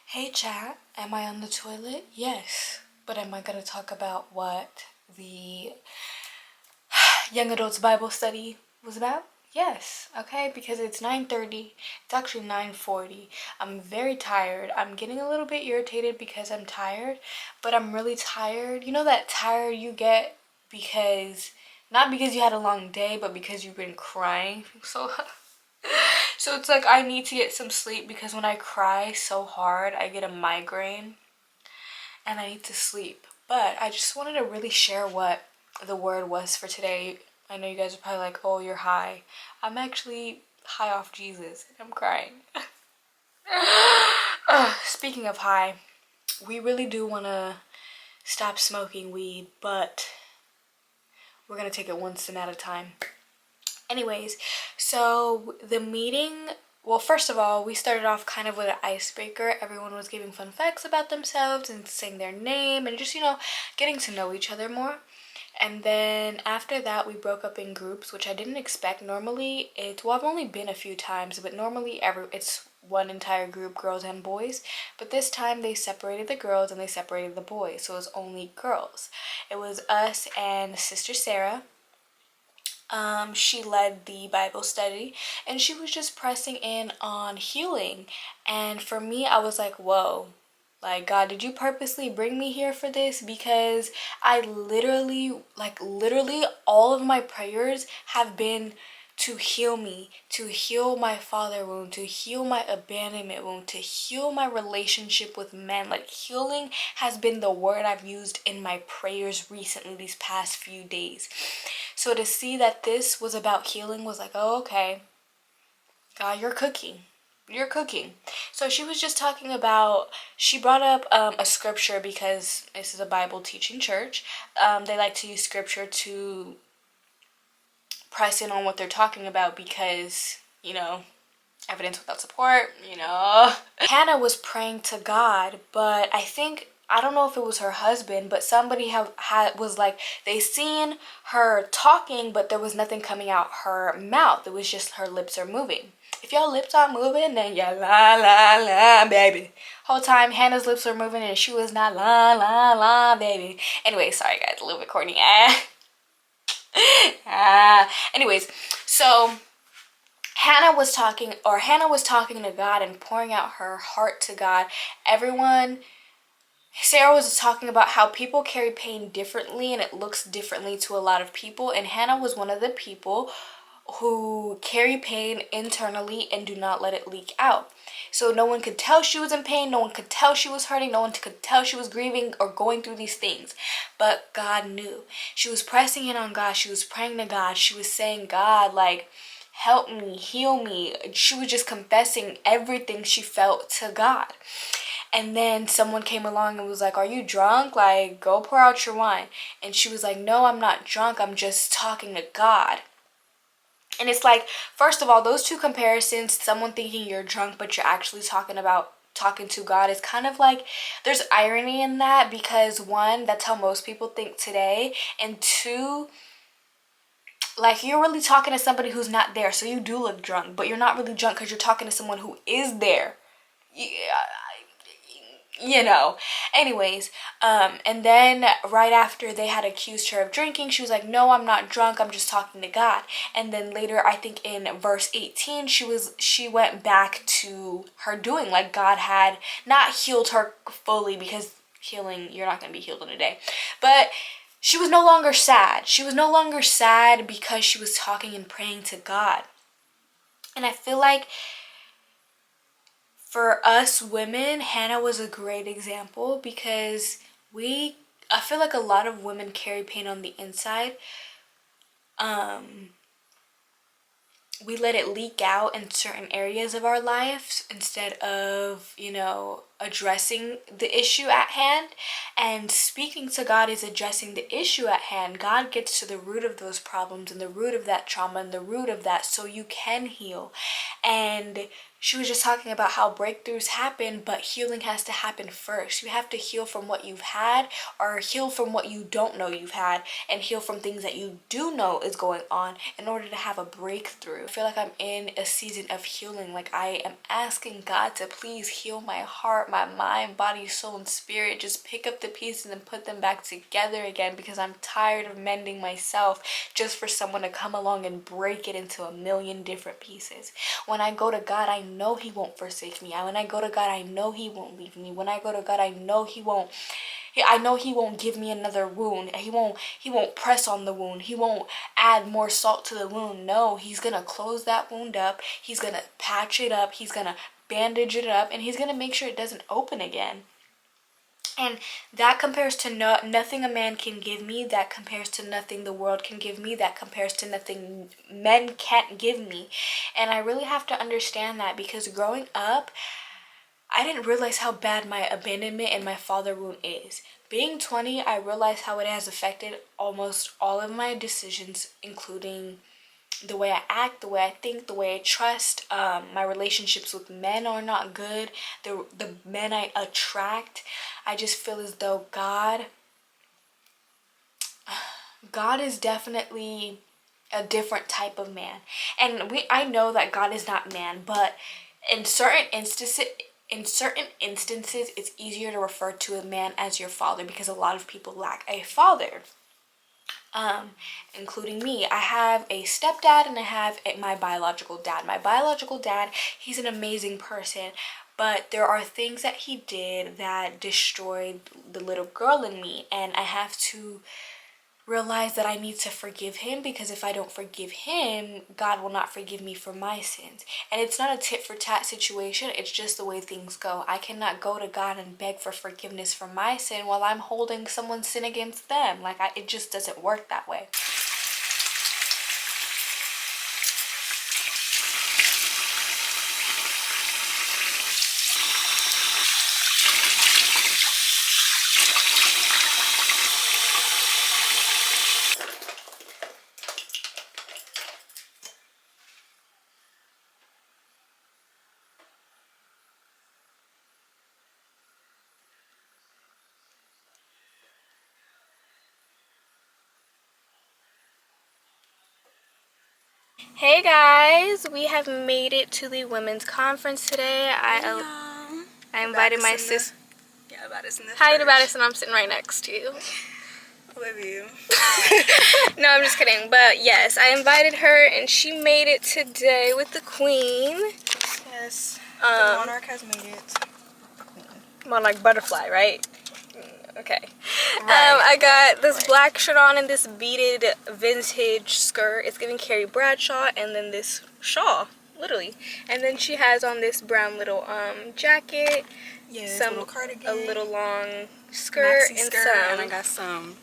Hey chat, am I on the toilet? Yes. But am I gonna talk about what the young adults Bible study was about? Yes, okay, because it's 9:30. It's actually 9:40. I'm very tired. I'm getting a little bit irritated because I'm tired, but I'm really tired. You know that tired you get because, not because you had a long day, but because you've been crying so so it's like I need to get some sleep because when I cry so hard, I get a migraine and I need to sleep. But I just wanted to really share what the word was for today. I know you guys are probably like, oh, you're high. I'm actually high off Jesus and I'm crying. Speaking of high, we really do want to stop smoking weed, but we're going to take it one sin at a time. Anyways, so the meeting, well, first of all, we started off kind of with an icebreaker. Everyone was giving fun facts about themselves and saying their name and just, getting to know each other more. And then after that, we broke up in groups, which I didn't expect. Normally, I've only been a few times, but normally it's one entire group, girls and boys. But this time, they separated the girls and they separated the boys, so it was only girls. It was us and Sister Sarah. She led the Bible study and she was just pressing in on healing. And for me, I was like, whoa, like, God, did you purposely bring me here for this? Because I literally all of my prayers have been to heal me, to heal my father wound, to heal my abandonment wound, to heal my relationship with men. Like, healing has been the word I've used in my prayers recently, these past few days. So to see that this was about healing was like, oh, okay, God, you're cooking. You're cooking. So she was just talking about, she brought up a scripture because this is a Bible teaching church. They like to use scripture to press in on what they're talking about because, evidence without support, Hannah was praying to God, but I don't know if it was her husband, but somebody was like, they seen her talking, but there was nothing coming out her mouth. It was just her lips are moving. If your lips aren't moving, then you're la la la, baby. Whole time Hannah's lips were moving and she was not la la la, baby. Anyway, sorry guys, a little bit corny. Anyways, so Hannah was talking to God and pouring out her heart to God. Sarah was talking about how people carry pain differently and it looks differently to a lot of people. And Hannah was one of the people who carry pain internally and do not let it leak out. So no one could tell she was in pain. No one could tell she was hurting. No one could tell she was grieving or going through these things. But God knew. She was pressing in on God. She was praying to God. She was saying, God, like, help me, heal me. She was just confessing everything she felt to God. And then someone came along and was like, are you drunk? Like, go pour out your wine. And she was like, no, I'm not drunk. I'm just talking to God. And it's like, first of all, those two comparisons, someone thinking you're drunk, but you're actually talking to God, is kind of like, there's irony in that because one, that's how most people think today. And two, like, you're really talking to somebody who's not there. So you do look drunk, but you're not really drunk because you're talking to someone who is there. you know. Anyways, and then right after they had accused her of drinking, she was like, no, I'm not drunk, I'm just talking to God. And then later, I think in verse 18, she went back to her doing, like God had not healed her fully, because healing, you're not going to be healed in a day, but she was no longer sad. She was no longer sad because she was talking and praying to God. And I feel like for us women, Hannah was a great example, because I feel like a lot of women carry pain on the inside. We let it leak out in certain areas of our lives instead of, addressing the issue at hand. And speaking to God is addressing the issue at hand. God gets to the root of those problems and the root of that trauma and the root of that, so you can heal. And she was just talking about how breakthroughs happen, but healing has to happen first. You have to heal from what you've had, or heal from what you don't know you've had, and heal from things that you do know is going on in order to have a breakthrough. I feel like I'm in a season of healing. Like, I am asking God to please heal my heart, my mind, body, soul, and spirit. Just pick up the pieces and put them back together again, because I'm tired of mending myself just for someone to come along and break it into a million different pieces. When I go to God, I know He won't forsake me. When I go to God, I know He won't leave me. When I go to God, I know He won't give me another wound. He won't press on the wound. He won't add more salt to the wound. No, He's gonna close that wound up. He's gonna patch it up. He's gonna bandage it up, and He's gonna make sure it doesn't open again. And that compares to nothing a man can give me. That compares to nothing the world can give me. That compares to nothing men can't give me. And I really have to understand that, because growing up, I didn't realize how bad my abandonment and my father wound is. Being 20, I realized how it has affected almost all of my decisions, including the way I act, the way I think, the way I trust. My relationships with men are not good. The men I attract, I just feel as though God is definitely a different type of man. And I know that God is not man, but in certain instances, it's easier to refer to a man as your father, because a lot of people lack a father. Including me. I have a stepdad and I have my biological dad. My biological dad, he's an amazing person, but there are things that he did that destroyed the little girl in me, and I have to realize that I need to forgive him, because if I don't forgive him, God will not forgive me for my sins. And it's not a tit for tat situation, it's just the way things go. I cannot go to God and beg for forgiveness for my sin while I'm holding someone's sin against them. It just doesn't work that way. Hey guys, we have made it to the women's conference today. I invited my sister. Yeah, about us in the Hi, church. Madison. I'm sitting right next to you. I love you. No, I'm just kidding. But yes, I invited her, and she made it today with the queen. Yes. The monarch has made it. Monarch butterfly, right? Okay. Right. I got this black shirt on and this beaded vintage skirt. It's giving Carrie Bradshaw, and then this shawl, literally. And then she has on this brown little jacket. Yeah, little cardigan. A little long skirt, maxi and skirt, and I got some.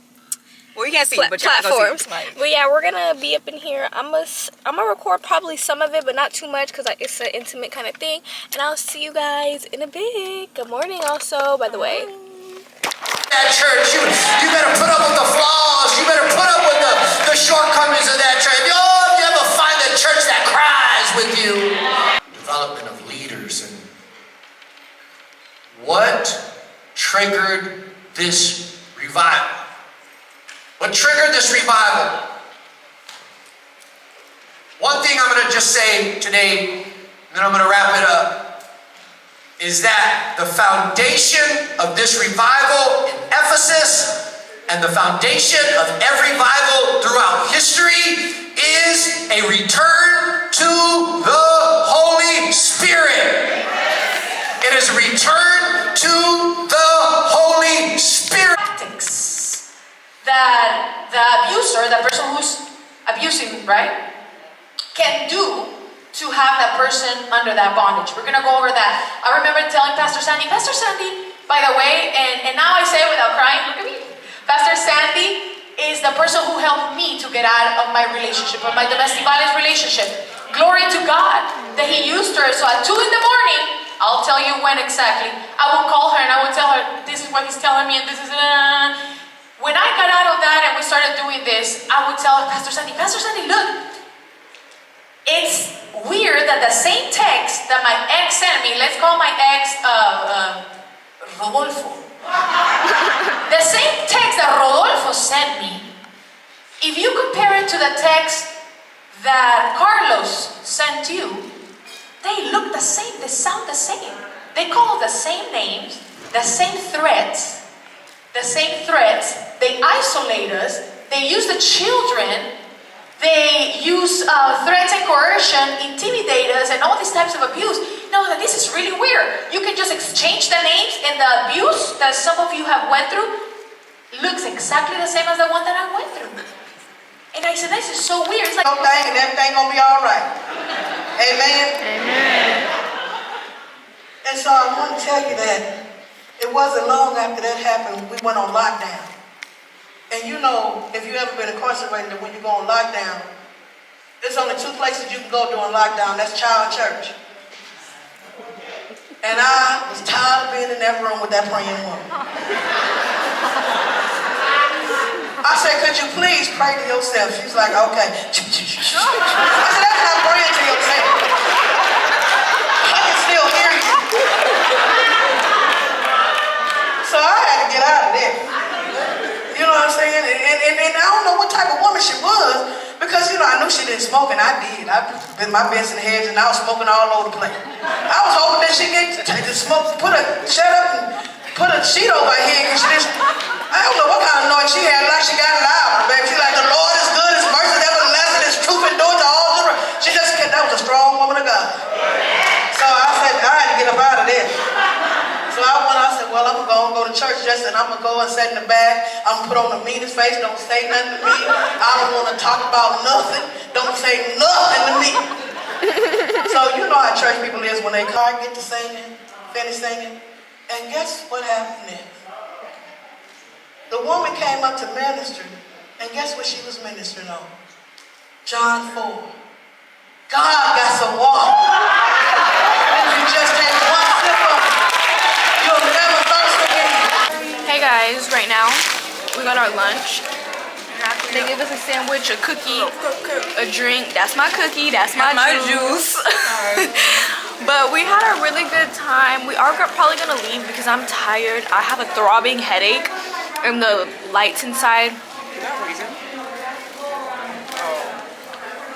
Well, you can't see, but y'all platforms. Go see, But yeah, we're gonna be up in here. I'm gonna record probably some of it, but not too much, because it's an intimate kind of thing. And I'll see you guys in a bit. Good morning, also, by the way. That church, you better put up with the flaws. You better put up with the shortcomings of that church. If you ever find a church that cries with you. Development of leaders. And what triggered this revival? What triggered this revival? One thing I'm going to just say today, and then I'm going to wrap it up. is that the foundation of this revival in Ephesus and the foundation of every revival throughout history is a return to the Holy Spirit. It is a return to the Holy Spirit. That the abuser, the person who's abusing, right, can do to have that person under that bondage. We're gonna go over that. I remember telling Pastor Sandy, by the way, and now I say it without crying, look at me. Pastor Sandy is the person who helped me to get out of my relationship, of my domestic violence relationship. Glory to God that He used her. So at 2 in the morning, I'll tell you when exactly, I will call her and I will tell her, this is what he's telling me and this is... When I got out of that and we started doing this, I would tell Pastor Sandy, look, it's weird that the same text that my ex sent me, let's call my ex Rodolfo. The same text that Rodolfo sent me, if you compare it to the text that Carlos sent you, they look the same, they sound the same. They call the same names, the same threats. They isolate us, they use the children, they use threats and coercion, intimidate us, and all these types of abuse. No, that this is really weird. You can just exchange the names, and the abuse that some of you have went through looks exactly the same as the one that I went through. And I said, this is so weird. It's like, and everything gonna be all right. Amen? Amen. And so I want to tell you that it wasn't long after that happened, we went on lockdown. And you know, if you've ever been incarcerated, when you go on lockdown, there's only 2 places you can go during lockdown. That's child church. And I was tired of being in that room with that praying woman. I said, could you please pray to yourself? She's like, okay. I said, that's not praying to yourself. I can still hear you. So I had to get out of there. You know what I'm saying? And I don't know what type of woman she was, because, you know, I knew she didn't smoke, and I did. I been my best in the heads, and I was smoking all over the place. I was hoping that she'd get to smoke, shut up and put a sheet over her head, because she didn't, I don't know what kind of noise she had, like she got loud, baby. She like, the Lord is good, His mercy is everlasting, His truth endures to all generations. She just, that was a strong woman of God. So I said, I had to get up out of there. So I said, well, I'm going to go to church, and I'm going to go and sit in the back. I'm going to put on the meanest face. Don't say nothing to me. I don't want to talk about nothing. Don't say nothing to me. So you know how church people is when they get to singing, finish singing. And guess what happened next? The woman came up to minister, and guess what she was ministering on? John 4. God got some water. You just take one sip of it. You'll never thirst again. Hey guys, right now we got our lunch. They gave us a sandwich, a cookie, a drink. That's my cookie, that's my juice. But we had a really good time. We are probably gonna leave because I'm tired. I have a throbbing headache and the lights inside. For that reason.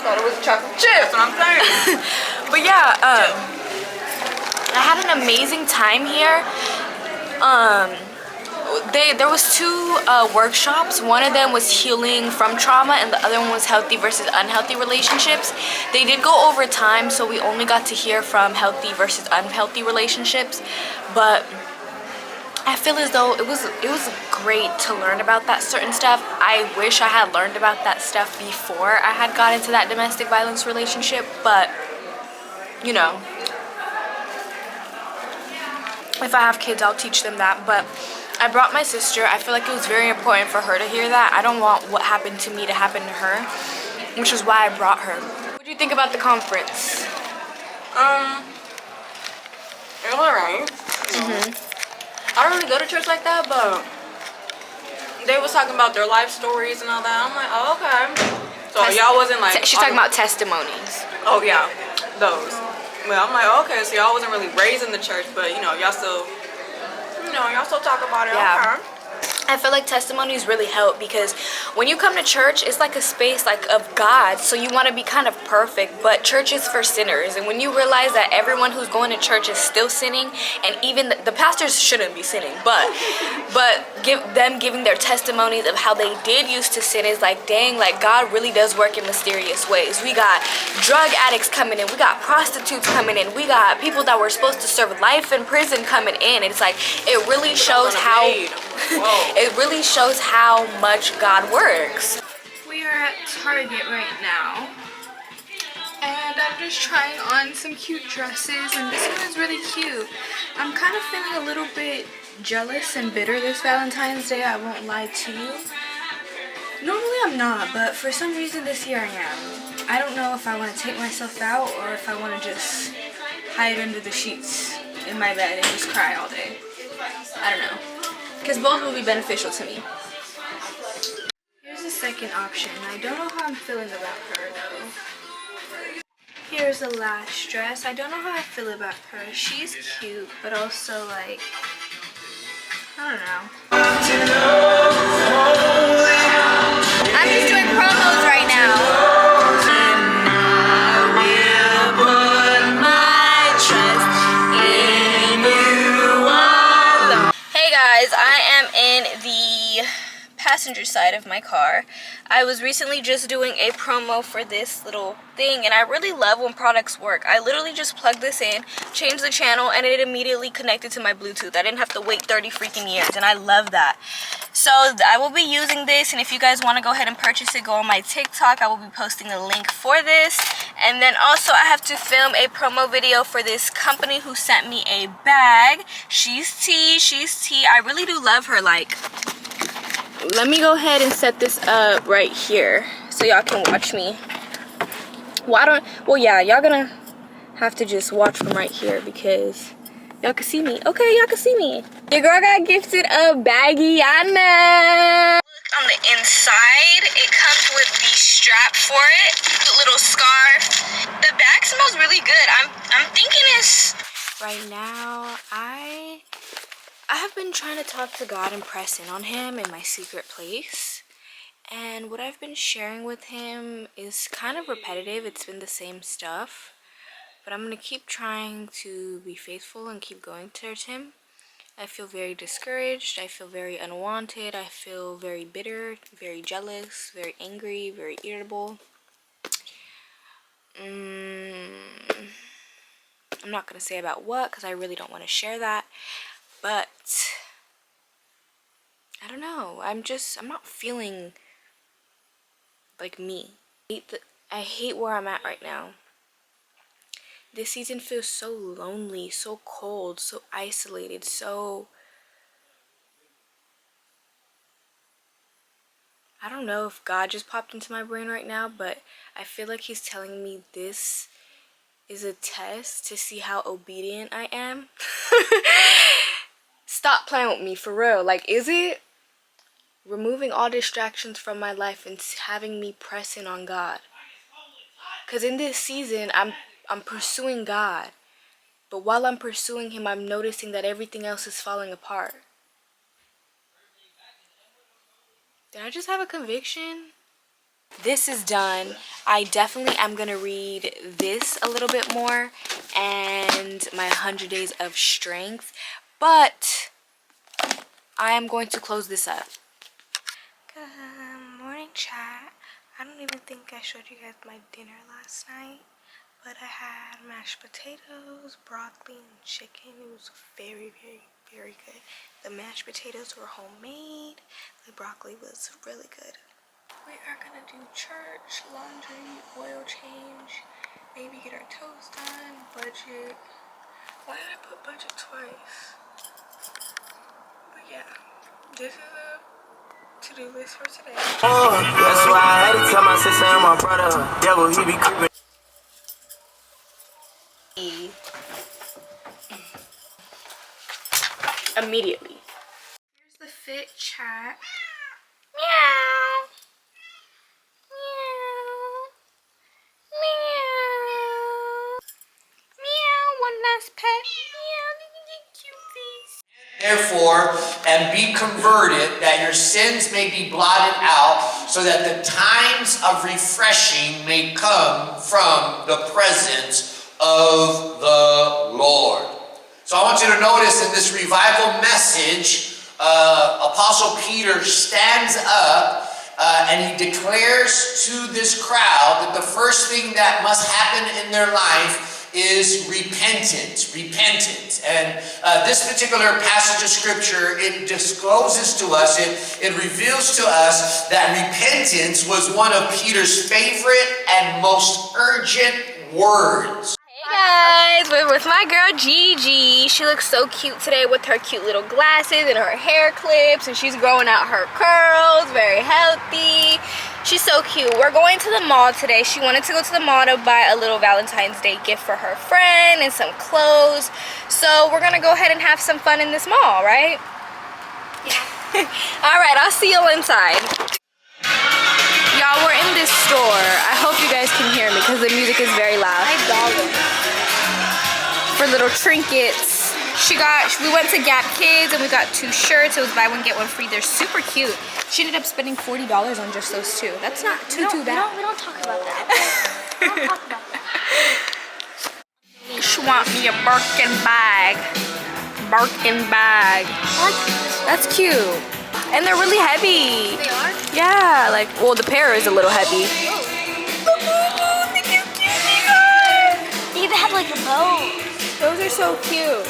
Thought it was a chocolate chip. That's what I'm saying. But yeah, I had an amazing time here. There was 2 workshops. One of them was healing from trauma, and the other one was healthy versus unhealthy relationships. They did go over time, so we only got to hear from healthy versus unhealthy relationships. But I feel as though it was great to learn about that certain stuff. I wish I had learned about that stuff before I had got into that domestic violence relationship, but you know, if I have kids, I'll teach them that. But I brought my sister. I feel like it was very important for her to hear that. I don't want what happened to me to happen to her, which is why I brought her. What do you think about the conference? It was alright. I don't really go to church like that, but they was talking about their life stories and all that. I'm like, oh, okay. So y'all wasn't like... She's talking about testimonies. Oh, yeah. Those. Well, I'm like, okay, so y'all wasn't really raised in the church, but, you know, y'all still talk about it. Yeah. Okay. I feel like testimonies really help, because when you come to church, it's like a space like of God, so you want to be kind of perfect, but church is for sinners. And when you realize that everyone who's going to church is still sinning, and even the pastors shouldn't be sinning, but giving their testimonies of how they did used to sin is like, dang, like God really does work in mysterious ways. We got drug addicts coming in, we got prostitutes coming in, we got people that were supposed to serve life in prison coming in. It's like, it really shows how it really shows how much God works. We are at Target right now, and I'm just trying on some cute dresses, and this one is really cute. I'm kind of feeling a little bit jealous and bitter this Valentine's Day, I won't lie to you. Normally I'm not, but for some reason this year I am. I don't know if I want to take myself out or if I want to just hide under the sheets in my bed and just cry all day. I don't know. Because both will be beneficial to me. Here's the second option. I don't know how I'm feeling about her though. Here's the last dress. I don't know how I feel about her. She's cute, but also like, I don't know. I'm just doing promos right now. Hey guys, I am in the passenger side of my car. I was recently just doing a promo for this little thing, and I really love when products work. I literally just plugged this in, changed the channel, and it immediately connected to my Bluetooth. I didn't have to wait 30 freaking years, and I love that. So I will be using this, and if you guys want to go ahead and purchase it, go on my TikTok. I will be posting a link for this. And then also I have to film a promo video for this company who sent me a bag. She's T. I really do love her. Like, let me go ahead and set this up right here so y'all can watch me. Well, yeah, y'all gonna have to just watch from right here because y'all can see me. Okay, y'all can see me. Your girl got gifted a baggiana. Look on the inside, it comes with the strap for it, the little scarf. The bag smells really good. I'm thinking it's right now. I have been trying to talk to God and press in on him in my secret place. And what I've been sharing with him is kind of repetitive. It's been the same stuff. But I'm going to keep trying to be faithful and keep going towards him. I feel very discouraged. I feel very unwanted. I feel very bitter, very jealous, very angry, very irritable. I'm not going to say about what because I really don't want to share that. But I don't know. I'm not feeling like me. I hate where I'm at right now. This season feels so lonely, so cold, so isolated, so... I don't know if God just popped into my brain right now, but I feel like he's telling me this is a test to see how obedient I am. Stop playing with me, for real. Like, is it removing all distractions from my life and having me press in on God? Because in this season, I'm pursuing God. But while I'm pursuing him, I'm noticing that everything else is falling apart. Did I just have a conviction? This is done. I definitely am going to read this a little bit more and my 100 Days of Strength. But I am going to close this up. Good morning, chat. I don't even think I showed you guys my dinner last night. But I had mashed potatoes, broccoli, and chicken. It was very, very, very good. The mashed potatoes were homemade. The broccoli was really good. We are gonna do church, laundry, oil change, maybe get our toes done, budget. Why did I put budget twice? But yeah, this is a to-do list for today. That's why I had to tell my sister and my brother, devil, he be creeping. Immediately. Here's the fit chat. Meow. Meow. Meow. Meow. One last pet. Meow. Cuties. Therefore, and be converted, that your sins may be blotted out, so that the times of refreshing may come from the presence of the Lord. So I want you to notice in this revival message, Apostle Peter stands up and he declares to this crowd that the first thing that must happen in their life is repentance. And this particular passage of scripture, it discloses to us, it reveals to us that repentance was one of Peter's favorite and most urgent words. Hey guys, we're with my girl Gigi. She looks so cute today with her cute little glasses and her hair clips, and she's growing out her curls, very healthy. She's so cute. We're going to the mall today. She wanted to go to the mall to buy a little Valentine's Day gift for her friend and some clothes. So we're gonna go ahead and have some fun in this mall, right? Yeah. All right, I'll see you inside. Y'all, we're in this store. I hope you guys can hear me because the music is very loud. Hi, dog. For little trinkets. We went to Gap Kids and we got 2 shirts. It was buy one get one free. They're super cute. She ended up spending $40 on just those 2. That's not too bad. We don't talk about that. We don't talk about that. She want me a Birkin bag. Birkin bag. That's cute. And they're really heavy. They are? Yeah, like, well, the pair is a little heavy. Look how cute these are. They even have like a bow. Those are so cute.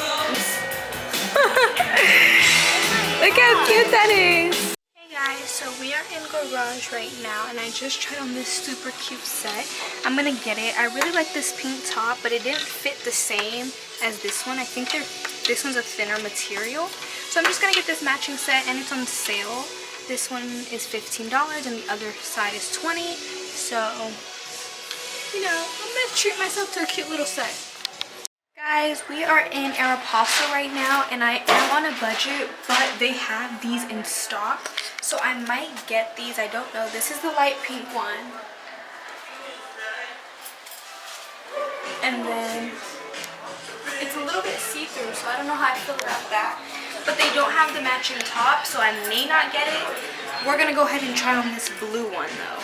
Look how cute that is. Hey guys, so we are in Garage right now, and I just tried on this super cute set. I'm gonna get it. I really like this pink top, but it didn't fit the same as this one. I think this one's a thinner material. So I'm just gonna get this matching set, and it's on sale. This one is $15 and the other side is $20. So, you know, I'm gonna treat myself to a cute little set. Guys, we are in Aeropostale right now, and I am on a budget, but they have these in stock. So I might get these, I don't know. This is the light pink one. And then it's a little bit see-through, so I don't know how I feel about that. But they don't have the matching top, so I may not get it. We're gonna go ahead and try on this blue one though.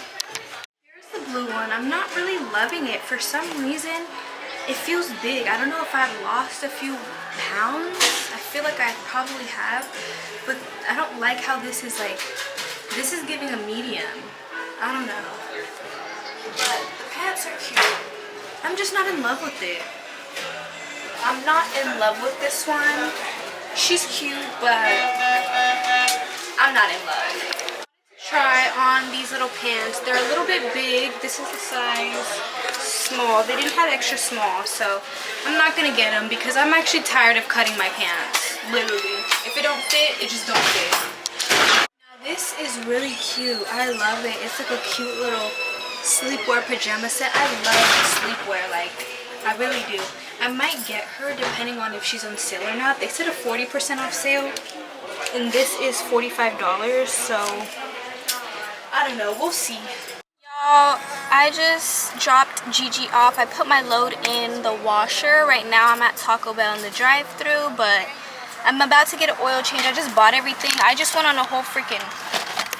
Here's the blue one. I'm not really loving it. For some reason, it feels big. I don't know if I've lost a few pounds. I feel like I probably have, but I don't like how this is like, this is giving a medium. I don't know. But the pants are cute. I'm just not in love with it. I'm not in love with this one. She's cute, but I'm not in love. Try on these little pants. They're a little bit big. This is the size small. They didn't have extra small, so I'm not gonna get them because I'm actually tired of cutting my pants. Literally. If it don't fit, it just don't fit. Now this is really cute. I love it. It's like a cute little sleepwear pajama set. I love sleepwear, like, I really do. I might get her depending on if she's on sale or not. They said a 40% off sale, and this is $45, so I don't know. We'll see. Y'all, I just dropped Gigi off. I put my load in the washer. Right now I'm at Taco Bell in the drive-thru, but I'm about to get an oil change. I just bought everything. I just went on a whole freaking,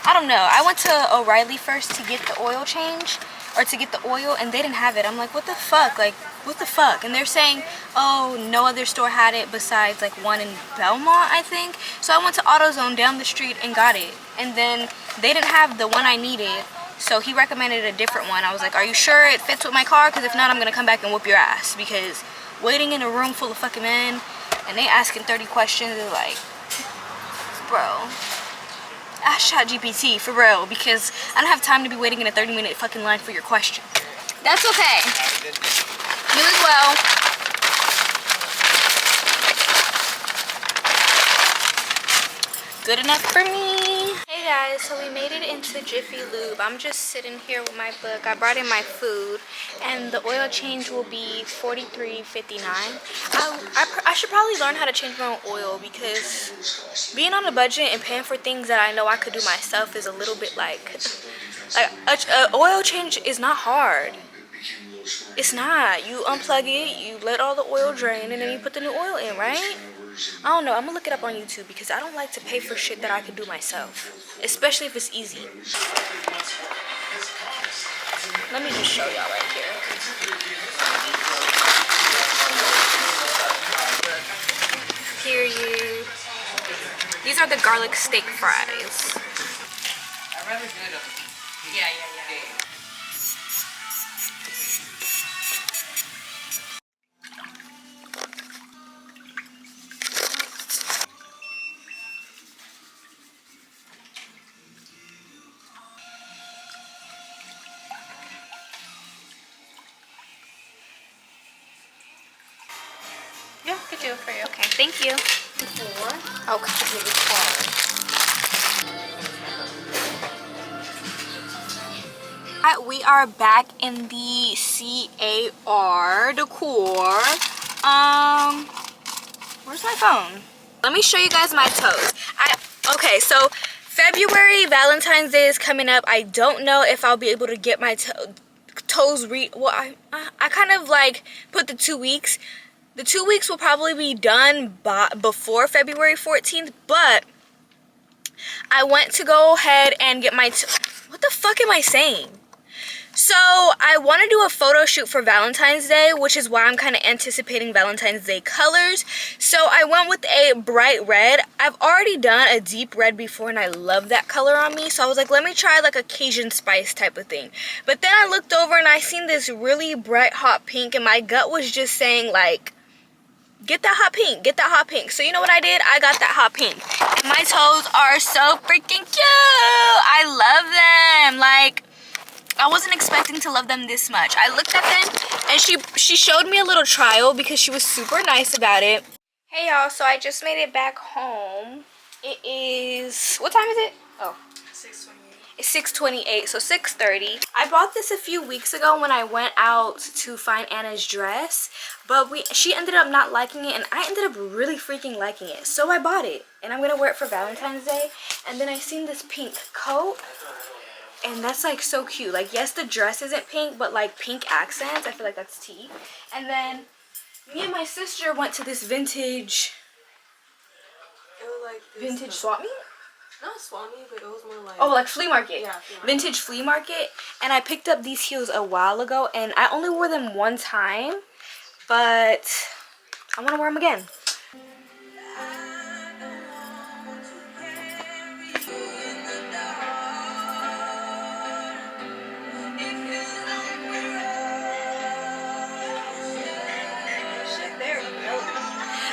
I don't know. I went to O'Reilly first to get the oil change, or to get the oil, and they didn't have it. I'm like, what the fuck? Like, what the fuck? And they're saying, oh, no other store had it besides like one in Belmont, I think. So I went to AutoZone down the street and got it. And then they didn't have the one I needed, so he recommended a different one. I was like, are you sure it fits with my car? Because if not, I'm gonna come back and whoop your ass. Because waiting in a room full of fucking men and they asking 30 questions is like, bro, ask ChatGPT for real, because I don't have time to be waiting in a 30-minute fucking line for your question. That's okay. You as well. Good enough for me. Hey guys, so we made it into Jiffy Lube. I'm just sitting here with my book. I brought in my food, and the oil change will be $43.59. I should probably learn how to change my own oil, because being on a budget and paying for things that I know I could do myself is a little bit like an oil change is not hard. It's not. You unplug it, you let all the oil drain, and then you put the new oil in, right? I don't know. I'm gonna look it up on YouTube because I don't like to pay for shit that I can do myself, especially if it's easy. Let me just show y'all right here. Period. These are the garlic steak fries. I'd rather do it. Yeah. Yeah, could do it for you. Okay, thank you. Okay. We are back in the CAR decor. Where's my phone? Let me show you guys my toes. Okay, so February Valentine's Day is coming up. I don't know if I'll be able to get my toes I kind of like put the 2 weeks. The 2 weeks will probably be done before February 14th, but I went to go ahead and get my what the fuck am I saying? So I want to do a photo shoot for Valentine's Day, which is why I'm kind of anticipating Valentine's Day colors. So I went with a bright red. I've already done a deep red before and I love that color on me. So I was like, let me try like a Cajun spice type of thing. But then I looked over and I seen this really bright hot pink and my gut was just saying like, get that hot pink, get that hot pink. So you know what I did? I got that hot pink. And my toes are so freaking cute. I love them. Like, I wasn't expecting to love them this much. I looked at them and she showed me a little trial because she was super nice about it. Hey y'all, so I just made it back home. It is, what time is it? Oh, 6:28. It's 6:28, so 6:30. I bought this a few weeks ago when I went out to find Anna's dress, but she ended up not liking it and I ended up really freaking liking it. So I bought it and I'm gonna wear it for Valentine's Day. And then I seen this pink coat. And that's like so cute. Like, yes, the dress isn't pink, but like pink accents. I feel like that's tea. And then me and my sister went to this vintage swap meet? Not swap meet, but it was more like... Oh, like flea market. Yeah, flea market. Vintage flea market. And I picked up these heels a while ago. And I only wore them one time. But I want to wear them again.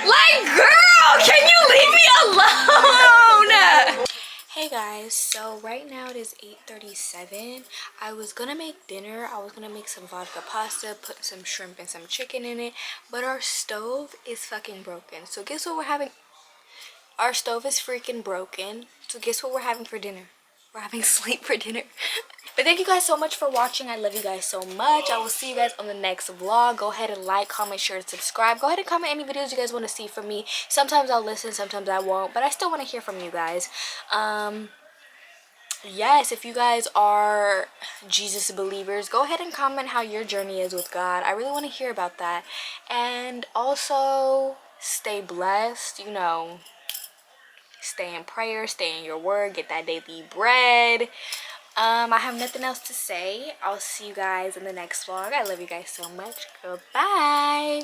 Like, girl, can you leave me alone? Hey guys, so right now it is 8:37. I was gonna make dinner. I was gonna make some vodka pasta, put some shrimp and some chicken in it, but our stove is fucking broken. So guess what we're having? Our stove is freaking broken. So guess what we're having for dinner? We're having sleep for dinner. But thank you guys so much for watching. I love you guys so much. I will see you guys on the next vlog. Go ahead and like, comment, share, and subscribe. Go ahead and comment any videos you guys want to see from me. Sometimes I'll listen, sometimes I won't, but I still want to hear from you guys. Yes, if you guys are Jesus believers, go ahead and comment how your journey is with God. I really want to hear about that. And also, stay blessed, you know. Stay in prayer, stay in your word, get that daily bread. I have nothing else to say. I'll see you guys in the next vlog. I love you guys so much. Goodbye.